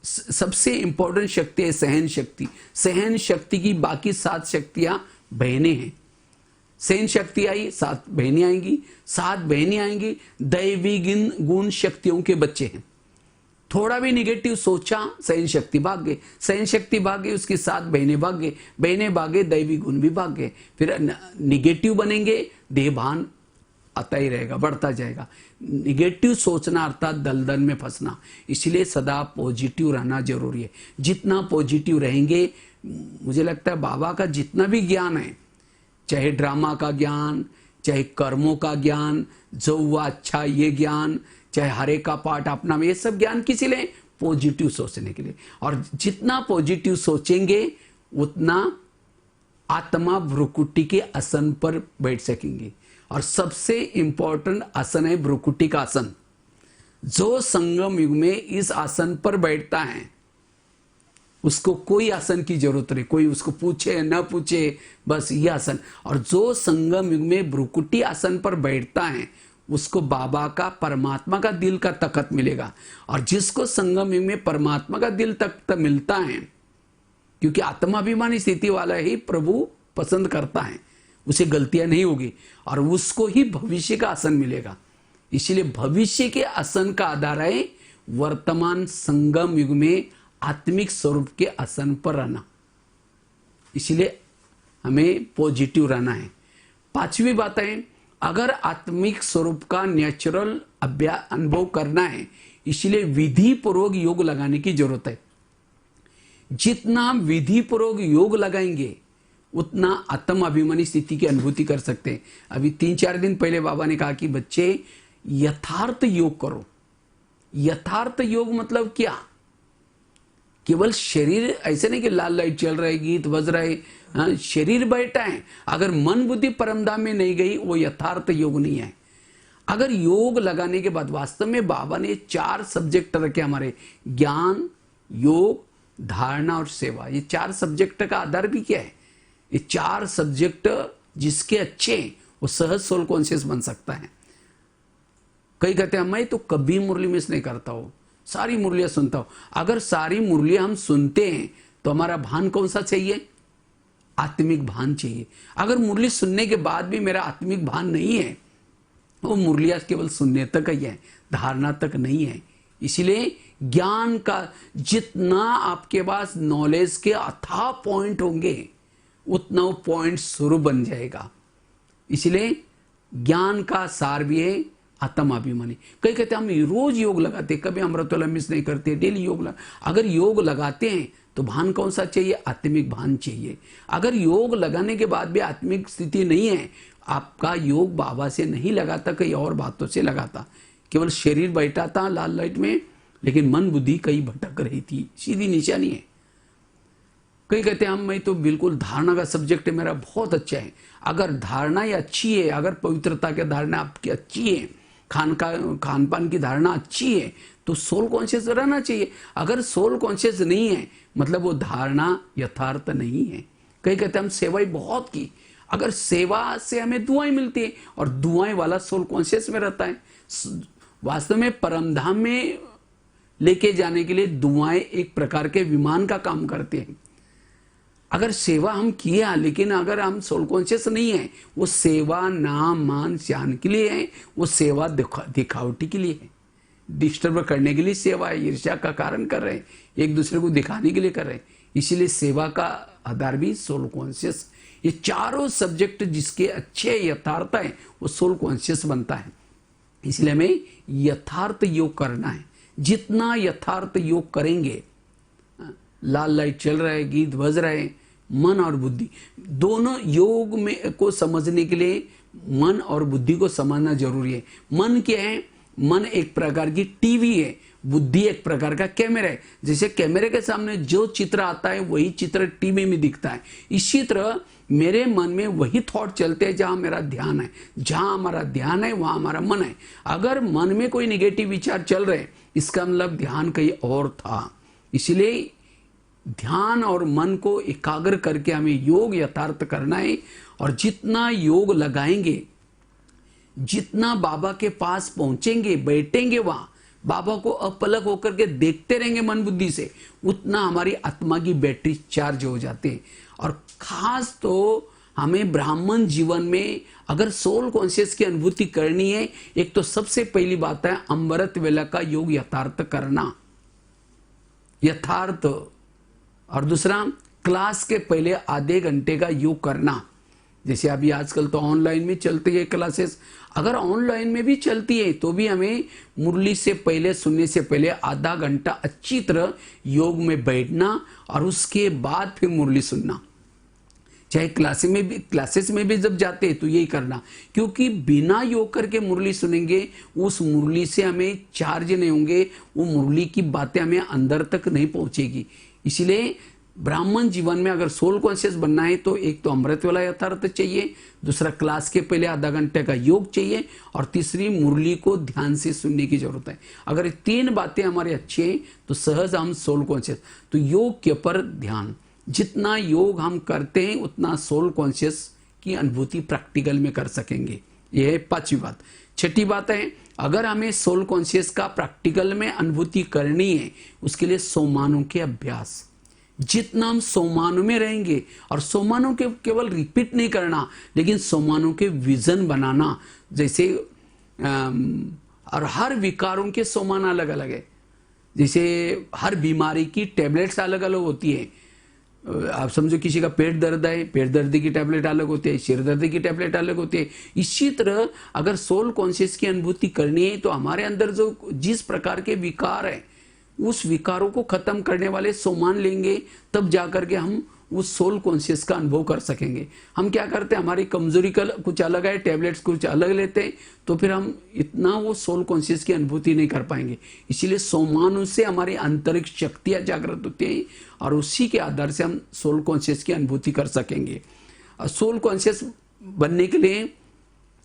सबसे इंपॉर्टेंट शक्ति है सहन शक्ति। सहन शक्ति की बाकी 7 शक्तियां बहनें हैं। सहन शक्ति आई, 7 बहनें आएंगी। 7 बहनें आएंगी, दैवी गुण शक्तियों के बच्चे हैं। थोड़ा भी निगेटिव सोचा, सहन शक्ति भाग गए। सहन शक्ति भाग गई, उसकी 7 बहनें भाग गए। बहनें भागे, दैवी गुण भी भाग गए। फिर निगेटिव बनेंगे, देहभान आता ही रहेगा, बढ़ता जाएगा। निगेटिव सोचना अर्थात दलदल में फंसना। इसलिए सदा पॉजिटिव रहना जरूरी है। जितना पॉजिटिव रहेंगे, मुझे लगता है बाबा का जितना भी ज्ञान है, चाहे ड्रामा का ज्ञान, चाहे कर्मों का ज्ञान, जो हुआ अच्छा ये ज्ञान, चाहे हरे का पाठ अपना में, ये सब ज्ञान किसी लिए? पॉजिटिव सोचने के लिए। और जितना पॉजिटिव सोचेंगे उतना आत्मा भ्रुकुटी के आसन पर बैठ सकेंगे। और सबसे इंपॉर्टेंट आसन है भ्रुकुटी का आसन। जो संगम युग में इस आसन पर बैठता है उसको कोई आसन की जरूरत नहीं, कोई उसको पूछे न पूछे, बस ये आसन। और जो संगम युग में भ्रुकुटी आसन पर बैठता है उसको बाबा का, परमात्मा का दिल का तखत मिलेगा। और जिसको संगम युग में परमात्मा का दिल तख्त मिलता है, क्योंकि आत्माभिमानी स्थिति वाला ही प्रभु पसंद करता है, उसे गलतियां नहीं होगी, और उसको ही भविष्य का आसन मिलेगा। इसलिए भविष्य के आसन का आधार है वर्तमान संगम युग में आत्मिक स्वरूप के आसन पर रहना। इसलिए हमें पॉजिटिव रहना है। 5वीं बात है, अगर आत्मिक स्वरूप का नेचुरल अनुभव करना है, इसलिए विधि पूर्वक योग लगाने की जरूरत है। जितना विधि पूर्वक योग लगाएंगे उतना आत्म अभिमानी स्थिति की अनुभूति कर सकते हैं। अभी 3-4 दिन पहले बाबा ने कहा कि बच्चे यथार्थ योग करो। यथार्थ योग मतलब क्या? केवल शरीर, ऐसे नहीं कि लाल लाइट चल रहा है, गीत बज रहा है, हाँ, शरीर बैठा है, अगर मन बुद्धि परमधाम में नहीं गई वो यथार्थ योग नहीं है। अगर योग लगाने के बाद, वास्तव में बाबा ने 4 सब्जेक्ट रखे हमारे, ज्ञान, योग, धारणा और सेवा। ये 4 सब्जेक्ट का आधार भी क्या है? ये 4 सब्जेक्ट जिसके अच्छे वो सहज सोल कॉन्शियस बन सकता है। कई कहते हैं मैं तो कभी मुरली मिस नहीं करता हूं, सारी मुरलियां सुनता हूं। अगर सारी मुरलियां हम सुनते हैं तो हमारा भान कौन सा चाहिए? आत्मिक भान चाहिए। अगर मुरली सुनने के बाद भी मेरा आत्मिक भान नहीं है, वो मुरलियां केवल सुनने तक ही है, धारणा तक नहीं है। इसलिए ज्ञान का जितना आपके पास नॉलेज के अथाह पॉइंट होंगे उतना वो पॉइंट स्वरूप बन जाएगा। इसलिए ज्ञान का सार भी है आत्म अभिमानी। कई कहते हैं हम रोज योग लगाते, कभी अमृतवाला मिस नहीं करते, डेली योग अगर योग लगाते हैं तो भान कौन सा चाहिए? आत्मिक भान चाहिए। अगर योग लगाने के बाद भी आत्मिक स्थिति नहीं है, आपका योग बाबा से नहीं लगाता, कई और बातों से लगाता, केवल शरीर बैठा था लाल लाइट में, लेकिन मन बुद्धि कहीं भटक रही थी, सीधी निशानी है। कई कहते हैं हम मैं तो बिल्कुल धारणा का सब्जेक्ट है मेरा बहुत अच्छा है। अगर धारणा ये अच्छी है, अगर पवित्रता की धारणा आपकी अच्छी है, खान पान की धारणा अच्छी है, तो सोल कॉन्शियस रहना चाहिए। अगर सोल कॉन्शियस नहीं है मतलब वो धारणा यथार्थ नहीं है। कई कहते हैं हम सेवाएं बहुत की, अगर सेवा से हमें दुआएं मिलती है और दुआएं वाला सोल कॉन्शियस में रहता है। वास्तव में परमधाम में लेके जाने के लिए दुआएं एक प्रकार के विमान का काम करते हैं। अगर सेवा हम किया लेकिन अगर हम सोल कॉन्शियस नहीं है, वो सेवा नाम मान शान के लिए है, वो सेवा दिखावटी के लिए है, डिस्टर्ब करने के लिए सेवा है, ईर्ष्या का कारण कर रहे हैं, एक दूसरे को दिखाने के लिए कर रहे हैं। इसीलिए सेवा का आधार भी सोल कॉन्शियस। ये चारों सब्जेक्ट जिसके अच्छे यथार्थ है वो सोल कॉन्शियस बनता है। इसलिए हमें यथार्थ योग करना है। जितना यथार्थ योग करेंगे, लाल लाइट चल रहा है, गीत बज रहे हैं, मन और बुद्धि दोनों योग में को समझने के लिए मन और बुद्धि को समझना जरूरी है। मन क्या है? मन एक प्रकार की टीवी है, बुद्धि एक प्रकार का कैमरा है। जैसे कैमरे के सामने जो चित्र आता है वही चित्र टीवी में दिखता है, इसी तरह मेरे मन में वही थॉट चलते हैं जहां मेरा ध्यान है। जहां हमारा ध्यान है वहां हमारा मन है। अगर मन में कोई नेगेटिव विचार चल रहे इसका मतलब ध्यान कहीं और था। इसलिए ध्यान और मन को एकाग्र करके हमें योग यथार्थ करना है। और जितना योग लगाएंगे, जितना बाबा के पास पहुंचेंगे, बैठेंगे वहां, बाबा को अपलक होकर के देखते रहेंगे मन बुद्धि से, उतना हमारी आत्मा की बैटरी चार्ज हो जाती है। और खास तो हमें ब्राह्मण जीवन में अगर सोल कॉन्शियस की अनुभूति करनी है, एक तो सबसे पहली बात है अमृत वेला का योग यथार्थ करना, यथार्थ। और दूसरा क्लास के पहले आधे घंटे का योग करना। जैसे अभी आजकल तो ऑनलाइन में चलती है क्लासेस, अगर ऑनलाइन में भी चलती है तो भी हमें मुरली से पहले, सुनने से पहले आधा घंटा अच्छी तरह योग में बैठना और उसके बाद फिर मुरली सुनना। चाहे क्लासेस में भी जब जाते हैं तो यही करना, क्योंकि बिना योग करके मुरली सुनेंगे उस मुरली से हमें चार्ज नहीं होंगे, वो मुरली की बातें हमें अंदर तक नहीं पहुंचेगी। इसलिए ब्राह्मण जीवन में अगर सोल कॉन्शियस बनना है तो एक तो अमृत वाला यथार्थ चाहिए, दूसरा क्लास के पहले आधा घंटे का योग चाहिए, और तीसरी मुरली को ध्यान से सुनने की जरूरत है। अगर ये तीन बातें हमारी अच्छी हैं तो सहज हम सोल कॉन्शियस। तो योग के ऊपर ध्यान, जितना योग हम करते हैं उतना सोल कॉन्शियस की अनुभूति प्रैक्टिकल में कर सकेंगे। यह है पांचवी बात। छठी बात है, अगर हमें सोल कॉन्शियस का प्रैक्टिकल में अनुभूति करनी है उसके लिए सोमानों के अभ्यास। जितना हम सोमानों में रहेंगे, और सोमानों के केवल रिपीट नहीं करना लेकिन सोमानों के विजन बनाना। जैसे और हर विकारों के सोमान अलग अलग है। जैसे हर बीमारी की टैबलेट्स अलग अलग होती है। आप समझो किसी का पेट दर्द है, पेट दर्द की टैबलेट अलग होती है, सिर दर्द की टैबलेट अलग होती है। इसी तरह अगर सोल कॉन्शियस की अनुभूति करनी है तो हमारे अंदर जो जिस प्रकार के विकार है उस विकारों को खत्म करने वाले सोमान लेंगे, तब जाकर के हम उस सोल कॉन्शियस का अनुभव कर सकेंगे। हम क्या करते हैं, हमारी कमजोरी का कुछ अलग है, टैबलेट्स कुछ अलग लेते हैं, तो फिर हम इतना वो सोल कॉन्शियस की अनुभूति नहीं कर पाएंगे। इसीलिए सोमानों से हमारी आंतरिक शक्तियां जागृत होती हैं और उसी के आधार से हम सोल कॉन्शियस की अनुभूति कर सकेंगे। और सोल कॉन्शियस बनने के लिए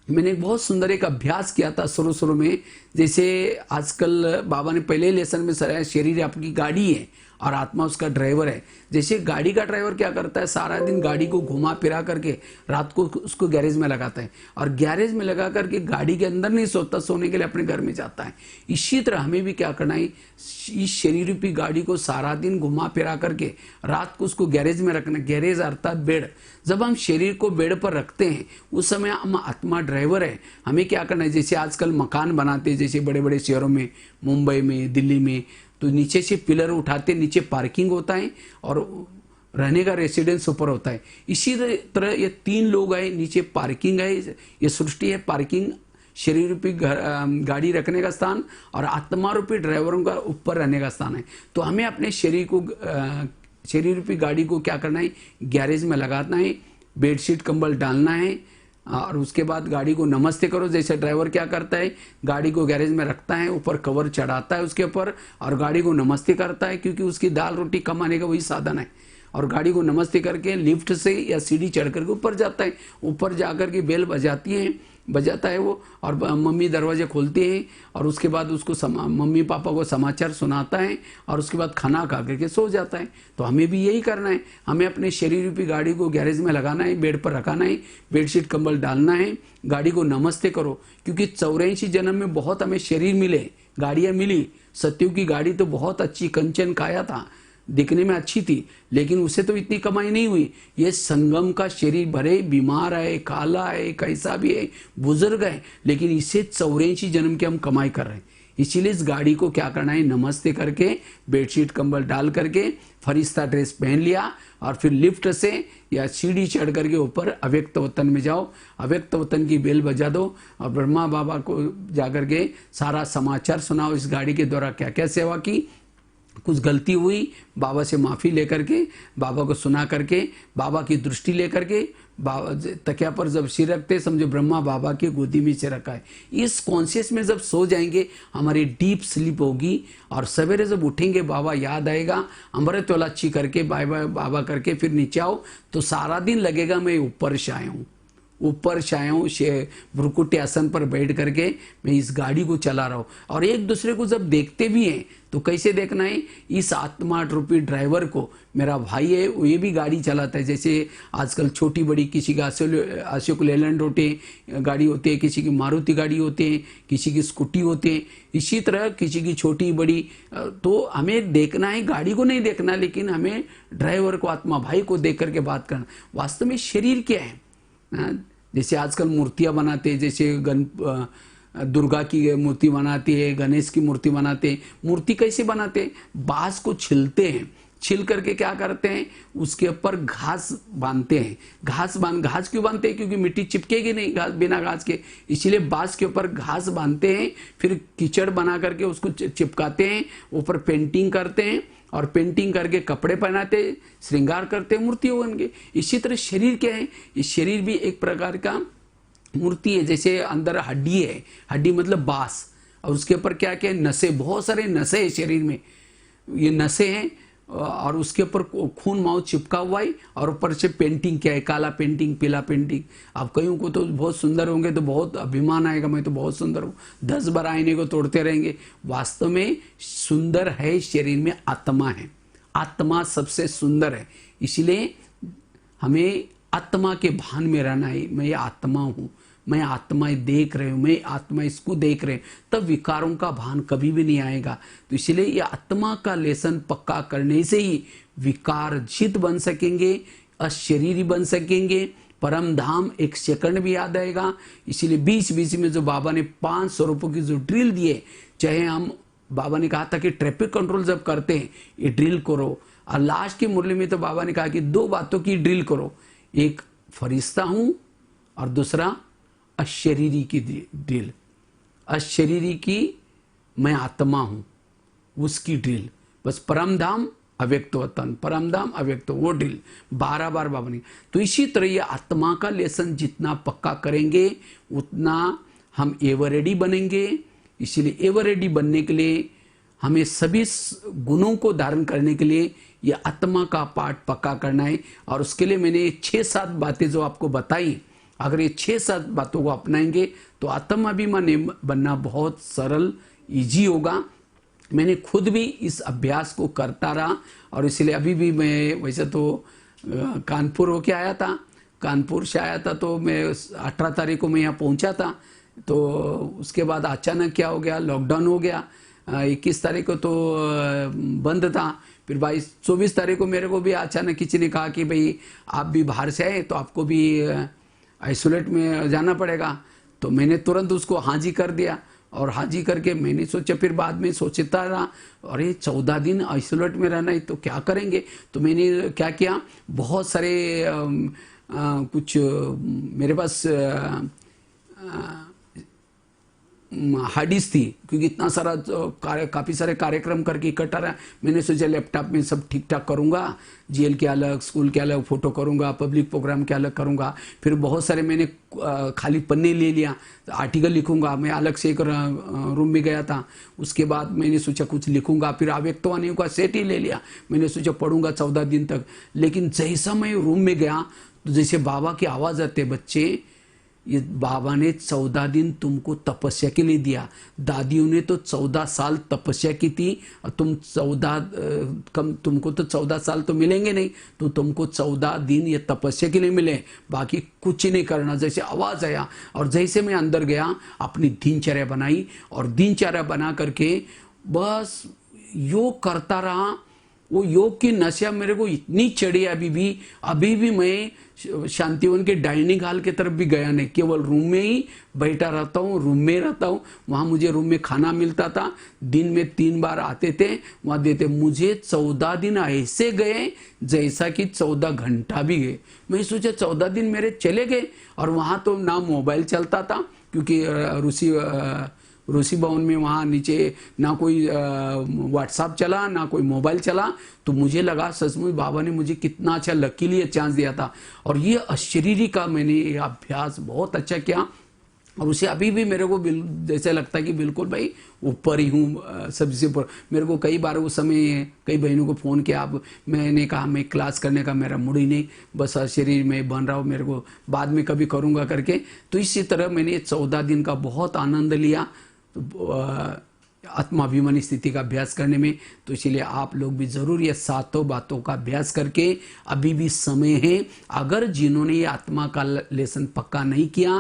मैंने एक बहुत सुंदर एक अभ्यास किया था शुरू में। जैसे आजकल बाबा ने पहले लेसन में सराया, शरीर आपकी गाड़ी है और आत्मा उसका ड्राइवर है। जैसे गाड़ी का ड्राइवर क्या करता है, सारा दिन गाड़ी को घुमा फिरा करके रात को उसको गैरेज में लगाता है, और गैरेज में लगा करके गाड़ी के अंदर नहीं सोता, सोने के लिए अपने घर में जाता है। इसी तरह हमें भी क्या करना है, इस शरीर रूपी गाड़ी को सारा दिन घुमा फिरा करके रात को उसको गैरेज में रखना। गैरेज अर्थात बेड। जब हम शरीर को बेड पर रखते हैं उस समय हम आत्मा ड्राइवर है। हमें क्या करना है, जैसे आजकल मकान बनाते हैं, जैसे बड़े बड़े शहरों में, मुंबई में, दिल्ली में, तो नीचे से पिलर उठाते, नीचे पार्किंग होता है और रहने का रेसिडेंस ऊपर होता है। इसी तरह ये तीन लोग आए, नीचे पार्किंग है, ये सृष्टि है, पार्किंग शरीर रूपी गाड़ी रखने का स्थान, और आत्मा रूपी ड्राइवरों का ऊपर रहने का स्थान है। तो हमें अपने शरीर रूपी गाड़ी को क्या करना है, गैरेज में लगाना है, बेडशीट कंबल डालना है, और उसके बाद गाड़ी को नमस्ते करो। जैसे ड्राइवर क्या करता है, गाड़ी को गैरेज में रखता है, ऊपर कवर चढ़ाता है उसके ऊपर और गाड़ी को नमस्ते करता है, क्योंकि उसकी दाल रोटी कमाने का वही साधन है। और गाड़ी को नमस्ते करके लिफ्ट से या सीढ़ी चढ़ करके ऊपर जाता है। ऊपर जाकर के बेल बजाती है, बजाता है वो, और मम्मी दरवाजे खोलते हैं और उसके बाद उसको मम्मी पापा को समाचार सुनाता है और उसके बाद खाना खा करके सो जाता है। तो हमें भी यही करना है, हमें अपने शरीर रूपी गाड़ी को गैरेज में लगाना है, बेड पर रखाना है, बेडशीट कंबल डालना है, गाड़ी को नमस्ते करो। क्योंकि 84 जन्म में बहुत हमें शरीर मिले, गाड़ियां मिली। सत्युग की गाड़ी तो बहुत अच्छी कंचन काया था, दिखने में अच्छी थी, लेकिन उसे तो इतनी कमाई नहीं हुई। ये संगम का शरीर भरे बीमार है, काला है, कैसा भी है, बुजुर्ग है, लेकिन इससे 84 जन्म की हम कमाई कर रहे हैं। इसीलिए इस गाड़ी को क्या करना है, नमस्ते करके बेडशीट कंबल डाल करके फरिश्ता ड्रेस पहन लिया और फिर लिफ्ट से या सीढ़ी चढ़ करके ऊपर अव्यक्त वतन में जाओ, अव्यक्त वतन की बेल बजा दो और ब्रह्मा बाबा को जाकर के सारा समाचार सुनाओ, इस गाड़ी के द्वारा क्या क्या सेवा की, कुछ गलती हुई बाबा से माफ़ी लेकर के, बाबा को सुना करके, बाबा की दृष्टि लेकर के, बाबा तकिया पर जब सिर रखते समझो ब्रह्मा बाबा की गोदी में सिर रखा है। इस कॉन्शियस में जब सो जाएंगे हमारी डीप स्लीप होगी और सवेरे जब उठेंगे बाबा याद आएगा, अमृत वालाची करके बाय बाय बाबा करके फिर नीचे आओ तो सारा दिन लगेगा मैं ऊपर से आया हूँ, ऊपर से आया हूँ, भ्रुकुटी आसन पर बैठ करके मैं इस गाड़ी को चला रहा हूँ। और एक दूसरे को जब देखते भी हैं तो कैसे देखना है, इस आत्मा रूपी ड्राइवर को, मेरा भाई है वो ये भी गाड़ी चलाता है। जैसे आजकल छोटी बड़ी किसी का अशोक लेलैंड होते गाड़ी होती है, किसी की मारुति गाड़ी होती है, किसी की स्कूटी होती है, इसी तरह किसी की छोटी बड़ी। तो हमें देखना है, गाड़ी को नहीं देखना, लेकिन हमें ड्राइवर को, आत्मा भाई को देख करके बात करना। वास्तव में शरीर क्या है, जैसे आजकल मूर्तियां बनाते हैं, जैसे दुर्गा की मूर्ति बनाती है, गणेश की मूर्ति बनाते हैं। मूर्ति कैसे बनाते हैं, बांस को छिलते हैं, छिल करके क्या करते हैं, उसके ऊपर घास बांधते हैं। घास क्यों बांधते हैं, क्योंकि मिट्टी चिपकेगी नहीं घास बिना घास के, इसीलिए बांस के ऊपर घास बांधते हैं, फिर कीचड़ बना करके उसको चिपकाते हैं, ऊपर पेंटिंग करते हैं और पेंटिंग करके कपड़े पहनाते, श्रृंगार करते, मूर्ति बन गए। इसी तरह शरीर क्या है, इस शरीर भी एक प्रकार का मूर्ति है। जैसे अंदर हड्डी है, हड्डी मतलब बांस, और उसके ऊपर क्या क्या नसें, बहुत सारे नसें है शरीर में, ये नसें हैं और उसके ऊपर खून माउथ चिपका हुआ है और ऊपर से पेंटिंग क्या है, काला पेंटिंग, पीला पेंटिंग। अब कईयों को तो बहुत सुंदर होंगे तो बहुत अभिमान आएगा, मैं तो बहुत सुंदर हूँ, 10 बार आईने को तोड़ते रहेंगे। वास्तव में सुंदर है शरीर में आत्मा है, आत्मा सबसे सुंदर है। इसलिए हमें आत्मा के भान में रहना है, मैं ये आत्मा हूँ, मैं आत्मा देख रहे हूँ, मैं आत्मा इसको देख रहे, तब विकारों का भान कभी भी नहीं आएगा। तो इसलिए ये आत्मा का लेसन पक्का करने से ही विकार जित बन सकेंगे, अशरीरी बन सकेंगे, परम धाम एक सेकंड भी याद आएगा। इसीलिए बीच बीच में जो बाबा ने 500 रुपये की जो ड्रिल दिए, चाहे हम, बाबा ने कहा था कि ट्रैफिक कंट्रोल जब करते हैं ये ड्रिल करो, और लास्ट की मुरली में तो बाबा ने कहा कि 2 बातों की ड्रिल करो, एक फरिश्ता हूं और दूसरा अशरीरी की ड्रिल, अशरीरी की मैं आत्मा हूं उसकी ड्रिल, बस परम धाम अव्यक्त वतन, परम धाम अव्यक्त, वो ड्रिल 12 बार बाबा ने। तो इसी तरह ये आत्मा का लेसन जितना पक्का करेंगे उतना हम एवर रेडी बनेंगे। इसीलिए एवर रेडी बनने के लिए हमें सभी गुणों को धारण करने के लिए ये आत्मा का पाठ पक्का करना है। और उसके लिए मैंने 6-7 बातें जो आपको बताई, अगर ये 6-7 बातों को अपनाएंगे तो आत्माभिमानी बनना बहुत सरल, इजी होगा। मैंने खुद भी इस अभ्यास को करता रहा और इसलिए अभी भी मैं, वैसे तो कानपुर होके आया था, कानपुर से आया था तो मैं 18 तारीख को मैं यहाँ पहुँचा था। तो उसके बाद अचानक क्या हो गया, लॉकडाउन हो गया। 21 तारीख को तो बंद था, फिर 24 तारीख को मेरे को भी अचानक किसी ने कहा कि भाई आप भी बाहर से आए तो आपको भी आइसोलेट में जाना पड़ेगा। तो मैंने तुरंत उसको हाजी कर दिया और हाजी करके मैंने सोचा, फिर बाद में सोचता रहा, अरे 14 दिन आइसोलेट में रहना है तो क्या करेंगे। तो मैंने क्या किया, बहुत सारे कुछ मेरे पास हार्ड डिस्क थी, क्योंकि इतना सारा काफ़ी सारे कार्यक्रम करके इकट्ठा रहा। मैंने सोचा लैपटॉप में सब ठीक ठाक करूँगा, जेल के अलग, स्कूल के अलग फ़ोटो करूँगा, पब्लिक प्रोग्राम के अलग करूँगा। फिर बहुत सारे मैंने खाली पन्ने ले लिया, आर्टिकल लिखूँगा। मैं अलग से एक रूम में गया था। उसके बाद मैंने सोचा कुछ लिखूँगा, फिर अव्यक्तवाणियों का सेट ही ले लिया। मैंने सोचा पढ़ूँगा 14 दिन तक। लेकिन जैसा मैं रूम में गया तो जैसे बाबा की आवाज़ आते, बच्चे ये बाबा ने 14 दिन तुमको तपस्या के लिए दिया, दादियों ने तो 14 साल तपस्या की थी, और तुमको तो 14 साल तो मिलेंगे नहीं, तो तुमको 14 दिन ये तपस्या के लिए मिले, बाकी कुछ नहीं करना। जैसे आवाज आया और जैसे मैं अंदर गया, अपनी दिनचर्या बनाई, और दिनचर्या बना करके बस योग करता रहा। वो योग की नशा मेरे को इतनी चढ़ी, अभी भी मैं शांतिवन के डाइनिंग हॉल की तरफ भी गया नहीं, केवल रूम में ही बैठा रहता हूँ, रूम में रहता हूँ। वहाँ मुझे रूम में खाना मिलता था, दिन में 3 बार आते थे, वहाँ देते। मुझे 14 दिन ऐसे गए जैसा कि 14 घंटा भी गए। मैं सोचा 14 दिन मेरे चले गए, और वहाँ तो ना मोबाइल चलता था, क्योंकि ऋषि भवन में वहाँ नीचे ना कोई व्हाट्सएप चला, ना कोई मोबाइल चला। तो मुझे लगा सचमुच बाबा ने मुझे कितना अच्छा लकीली चांस दिया था। और ये अशरीरी का मैंने ये अभ्यास बहुत अच्छा किया, और उसे अभी भी मेरे को जैसे लगता है कि बिल्कुल भाई ऊपर ही हूँ, सबसे ऊपर। मेरे को कई बार उस समय कई बहनों को फ़ोन किया, अब मैंने कहा मैं क्लास करने का मेरा मूड ही नहीं, बस शरीर में बन रहा हूँ, मेरे को बाद में कभी करूँगा करके। तो इसी तरह मैंने 14 दिन का बहुत आनंद लिया, तो आत्माभिमानी स्थिति का अभ्यास करने में। तो इसलिए आप लोग भी जरूर ये 7 बातों का अभ्यास करके, अभी भी समय है। अगर जिन्होंने ये आत्मा का लेसन पक्का नहीं किया,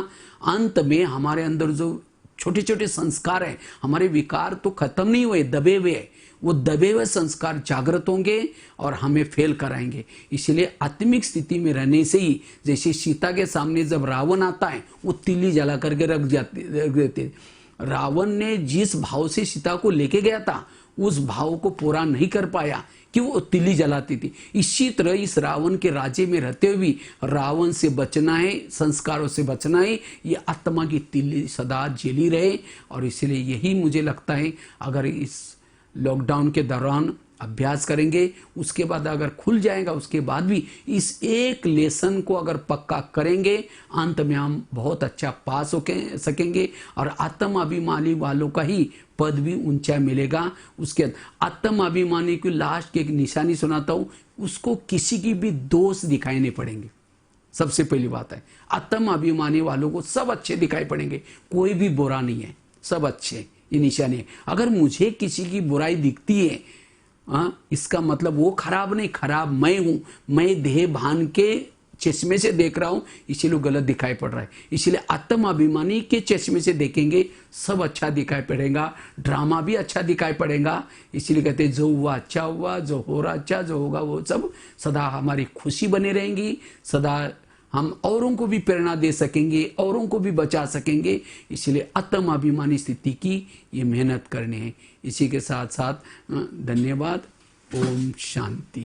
अंत में हमारे अंदर जो छोटे छोटे संस्कार हैं, हमारे विकार तो खत्म नहीं हुए, दबे हुए, वो दबे हुए संस्कार जागृत होंगे और हमें फेल कराएंगे। इसलिए आत्मिक स्थिति में रहने से ही, जैसे सीता के सामने जब रावण आता है, वो तिल्ली जला करके रख देते। रावण ने जिस भाव से सीता को लेके गया था, उस भाव को पूरा नहीं कर पाया कि वो तिल्ली जलाती थी। इसी तरह इस रावण के राज्य में रहते हुए भी रावण से बचना है, संस्कारों से बचना है। ये आत्मा की तिल्ली सदा जली रहे। और इसलिए यही मुझे लगता है, अगर इस लॉकडाउन के दौरान अभ्यास करेंगे, उसके बाद अगर खुल जाएगा, उसके बाद भी इस एक लेसन को अगर पक्का करेंगे, अंत में हम बहुत अच्छा पास हो सकेंगे, और आत्माभिमानी वालों का ही पद भी ऊंचा मिलेगा। उसके आत्माभिमानी की लास्ट की एक निशानी सुनाता हूं, उसको किसी की भी दोष दिखाई नहीं पड़ेंगे। सबसे पहली बात है, आत्माभिमानी वालों को सब अच्छे दिखाई पड़ेंगे, कोई भी बुरा नहीं है, सब अच्छे। ये निशानी है। अगर मुझे किसी की बुराई दिखती है, इसका मतलब वो खराब नहीं, खराब मैं हूं। मैं देह भान के चश्मे से देख रहा हूं, इसीलिए गलत दिखाई पड़ रहा है। इसलिए आत्माभिमानी के चश्मे से देखेंगे, सब अच्छा दिखाई पड़ेगा, ड्रामा भी अच्छा दिखाई पड़ेगा। इसीलिए कहते हैं जो हुआ अच्छा हुआ, जो हो रहा अच्छा, जो होगा वो सब। सदा हमारी खुशी बनी रहेंगी, सदा हम औरों को भी प्रेरणा दे सकेंगे, औरों को भी बचा सकेंगे। इसलिए आत्माभिमानी स्थिति की ये मेहनत करनी है। इसी के साथ साथ धन्यवाद। ओम शांति।